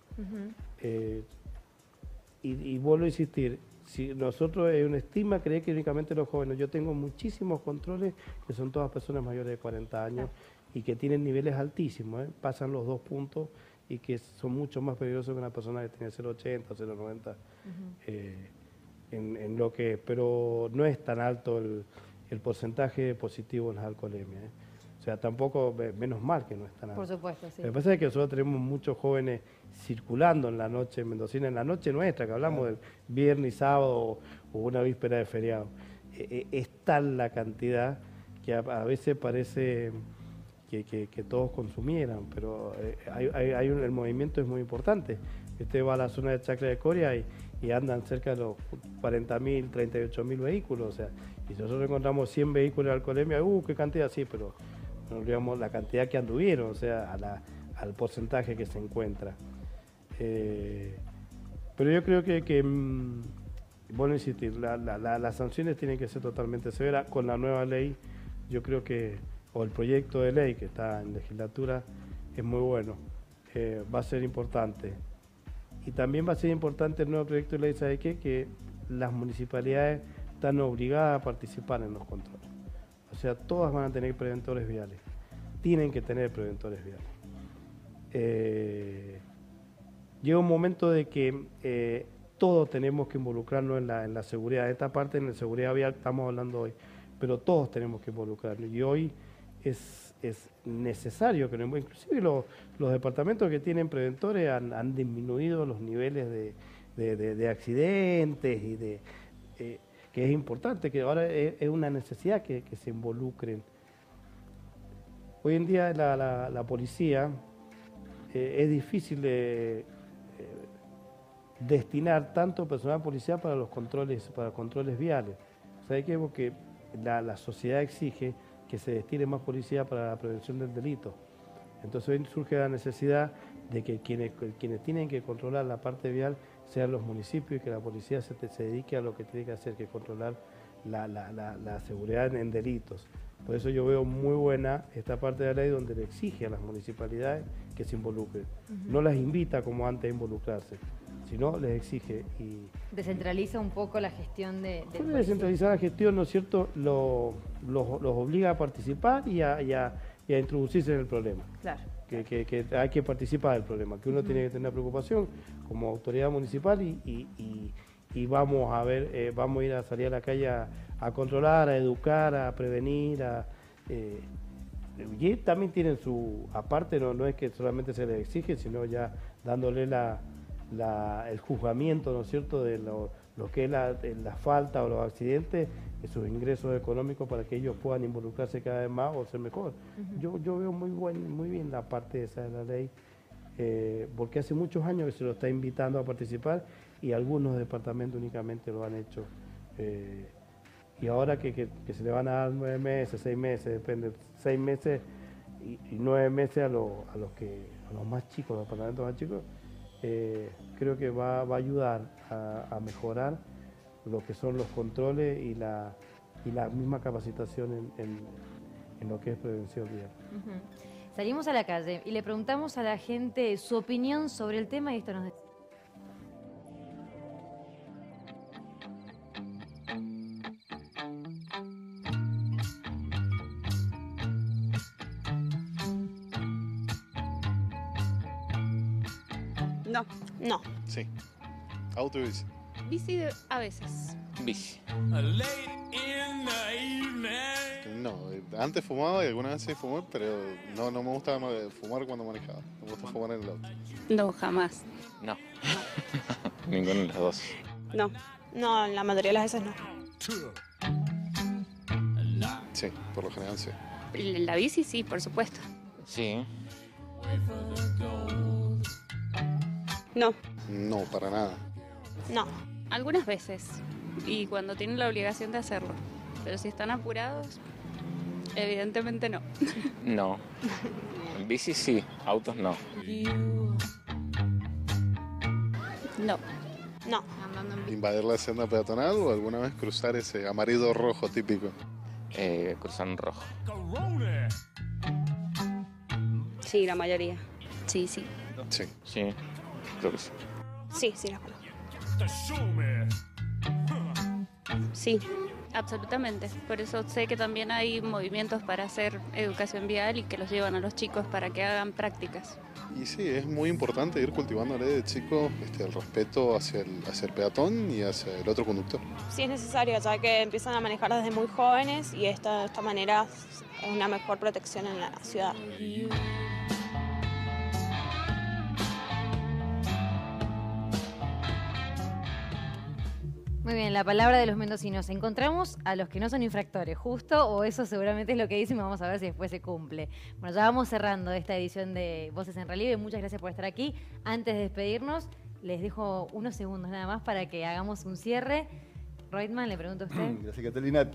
Y vuelvo a insistir, si nosotros es una estima creer que únicamente los jóvenes, yo tengo muchísimos controles que son todas personas mayores de 40 años y que tienen niveles altísimos, pasan los 2 puntos, y que son mucho más peligrosos que una persona que tiene 0,80, 0,90 en lo que es, pero no es tan alto el porcentaje positivo en las alcoholemias. O sea, tampoco, menos mal que no es tan alto. Por supuesto, sí. Lo que pasa es que nosotros tenemos muchos jóvenes circulando en la noche mendocina, en la noche nuestra, que hablamos del viernes, sábado o una víspera de feriado. Es tal la cantidad que a veces parece que todos consumieran, pero el movimiento es muy importante. Usted va a la zona de Chacra de Coria y andan cerca de los 40.000, 38.000 vehículos, o sea, y si nosotros encontramos 100 vehículos de alcoholemia, qué cantidad, sí, pero no olvidamos la cantidad que anduvieron, o sea, al porcentaje que se encuentra. Pero yo creo que bueno, insistir, las sanciones tienen que ser totalmente severas. Con la nueva ley, yo creo que, o el proyecto de ley que está en legislatura, es muy bueno, va a ser importante. Y también va a ser importante el nuevo proyecto de ley, ¿sabe qué? Que las municipalidades están obligadas a participar en los controles. O sea, todas van a tener preventores viales. Tienen que tener preventores viales. Llega un momento de que todos tenemos que involucrarnos en la seguridad. Esta parte en la seguridad vial estamos hablando hoy, pero todos tenemos que involucrarnos. Y hoy es necesario que inclusive los departamentos que tienen preventores han disminuido los niveles de accidentes y es importante, que ahora es una necesidad que se involucren. Hoy en día la policía es difícil destinar tanto personal policial para los controles viales. ¿Sabe qué? Porque la sociedad exige que se destine más policía para la prevención del delito. Entonces hoy surge la necesidad de que quienes tienen que controlar la parte vial sean los municipios y que la policía se dedique a lo que tiene que hacer, que es controlar la seguridad en delitos. Por eso yo veo muy buena esta parte de la ley donde le exige a las municipalidades que se involucren. No las invita como antes a involucrarse, sino les exige. Y descentraliza un poco la gestión de descentralizar la gestión, ¿no es cierto?, los obliga a participar y a introducirse en el problema. Claro. Que hay que participar del problema, que uno tiene que tener preocupación como autoridad municipal y vamos a ver, vamos a ir a salir a la calle a controlar, a educar, a prevenir, y también tienen su, aparte no es que solamente se les exige, sino ya dándole el juzgamiento, ¿no es cierto?, de lo que es la falta o los accidentes, sus ingresos económicos para que ellos puedan involucrarse cada vez más o ser mejor. Yo veo muy bien la parte esa de la ley, porque hace muchos años que se lo está invitando a participar y algunos departamentos únicamente lo han hecho. Y ahora que se le van a dar 9 meses, 6 meses, depende, 6 meses y 9 meses a los más chicos, los departamentos más chicos, creo que va a ayudar a mejorar lo que son los controles y la misma capacitación en lo que es prevención vial. Salimos a la calle y le preguntamos a la gente su opinión sobre el tema y esto nos dice. No. Sí. ¿Auto y bici? Bici a veces. Bici. No, antes fumaba y alguna vez sí fumé, pero no me gusta fumar cuando manejaba. Me gusta fumar en el auto. No, jamás. No. Ninguno de los dos. No, la mayoría de las veces no. Sí, por lo general sí. La bici sí, por supuesto. Sí. No, para nada. No, algunas veces. Y cuando tienen la obligación de hacerlo. Pero si están apurados, evidentemente no. No. Bici sí, autos no. No. ¿Invadir la senda peatonal o alguna vez cruzar ese amarillo rojo típico? Cruzar en rojo. Sí, la mayoría. Sí. Sí, creo que sí. Sí, las conozco. Sí, absolutamente. Por eso sé que también hay movimientos para hacer educación vial y que los llevan a los chicos para que hagan prácticas. Y sí, es muy importante ir cultivándole de chico el respeto hacia el peatón y hacia el otro conductor. Sí, es necesario, ya que empiezan a manejar desde muy jóvenes y de esta manera es una mejor protección en la ciudad. Muy bien, la palabra de los mendocinos. ¿Encontramos a los que no son infractores, justo? O eso seguramente es lo que dicen, vamos a ver si después se cumple. Bueno, ya vamos cerrando esta edición de Voces en Relieve. Muchas gracias por estar aquí. Antes de despedirnos, les dejo unos segundos nada más para que hagamos un cierre. Reutemann, le pregunto a usted. Gracias, Catalina.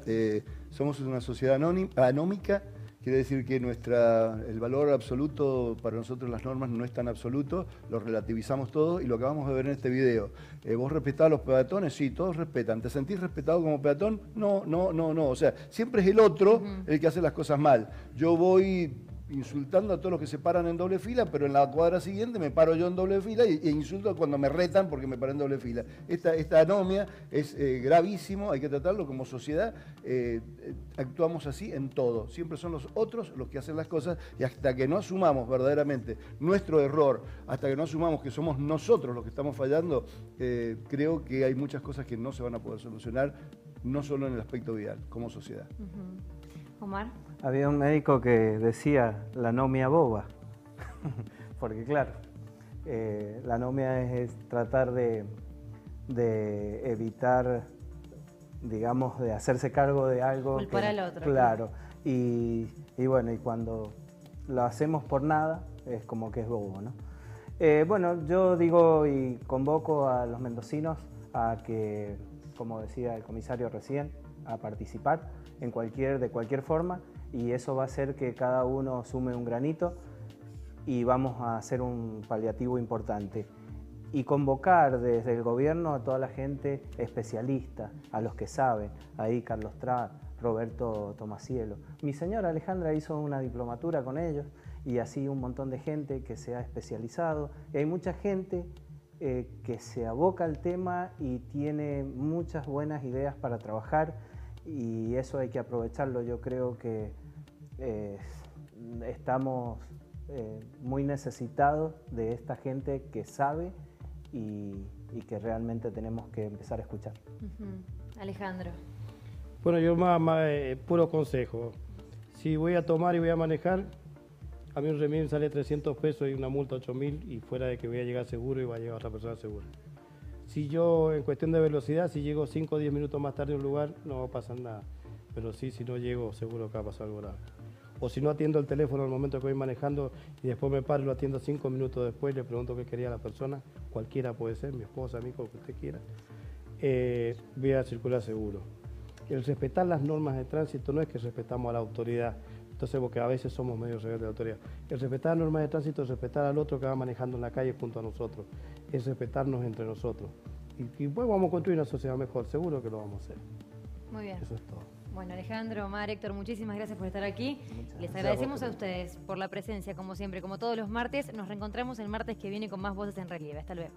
Somos una sociedad anómica. Quiere decir que el valor absoluto para nosotros, las normas, no es tan absoluto, lo relativizamos todo y lo acabamos de ver en este video. ¿Vos respetás a los peatones? Sí, todos respetan. ¿Te sentís respetado como peatón? No. O sea, siempre es el otro el que hace las cosas mal. Yo voy insultando a todos los que se paran en doble fila, pero en la cuadra siguiente me paro yo en doble fila e insulto cuando me retan porque me paré en doble fila. Esta anomia es gravísimo, hay que tratarlo como sociedad. Actuamos así en todo. Siempre son los otros los que hacen las cosas y hasta que no asumamos verdaderamente nuestro error, hasta que no asumamos que somos nosotros los que estamos fallando, creo que hay muchas cosas que no se van a poder solucionar, no solo en el aspecto vial, como sociedad. Omar. Había un médico que decía la anomia boba, porque claro, la anomia es tratar de evitar digamos, de hacerse cargo de algo. Culpar al otro. Claro. Y bueno, y cuando lo hacemos por nada, es como que es bobo, ¿no? Bueno, yo digo y convoco a los mendocinos a que, como decía el comisario recién, a participar de cualquier forma, y eso va a hacer que cada uno sume un granito y vamos a hacer un paliativo importante. Y convocar desde el gobierno a toda la gente especialista, a los que saben, ahí Carlos Tra, Roberto Tomasielo. Mi señora Alejandra hizo una diplomatura con ellos y así un montón de gente que se ha especializado. Y hay mucha gente que se aboca al tema y tiene muchas buenas ideas para trabajar, y eso hay que aprovecharlo. Yo creo que estamos muy necesitados de esta gente que sabe y que realmente tenemos que empezar a escuchar. Alejandro. Bueno, yo puro consejo. Si voy a tomar y voy a manejar, a mí un remis sale 300 pesos y una multa 8.000, y fuera de que voy a llegar seguro y va a llegar otra persona segura. Si yo, en cuestión de velocidad, si llego 5 o 10 minutos más tarde a un lugar, no va a pasar nada. Pero sí, si no llego, seguro que va a pasar algo grave. O si no atiendo el teléfono al momento que voy manejando y después me paro y lo atiendo 5 minutos después, le pregunto qué quería la persona, cualquiera puede ser, mi esposa, mi hijo, lo que usted quiera, voy a circular seguro. El respetar las normas de tránsito no es que respetamos a la autoridad, entonces porque a veces somos medio rebeldes de la autoridad. El respetar las normas de tránsito es respetar al otro que va manejando en la calle junto a nosotros, es respetarnos entre nosotros. Y pues vamos a construir una sociedad mejor, seguro que lo vamos a hacer. Muy bien. Eso es todo. Bueno, Alejandro, Omar, Héctor, muchísimas gracias por estar aquí. Les agradecemos a ustedes por la presencia, como siempre, como todos los martes. Nos reencontramos el martes que viene con más Voces en Relieve. Hasta luego.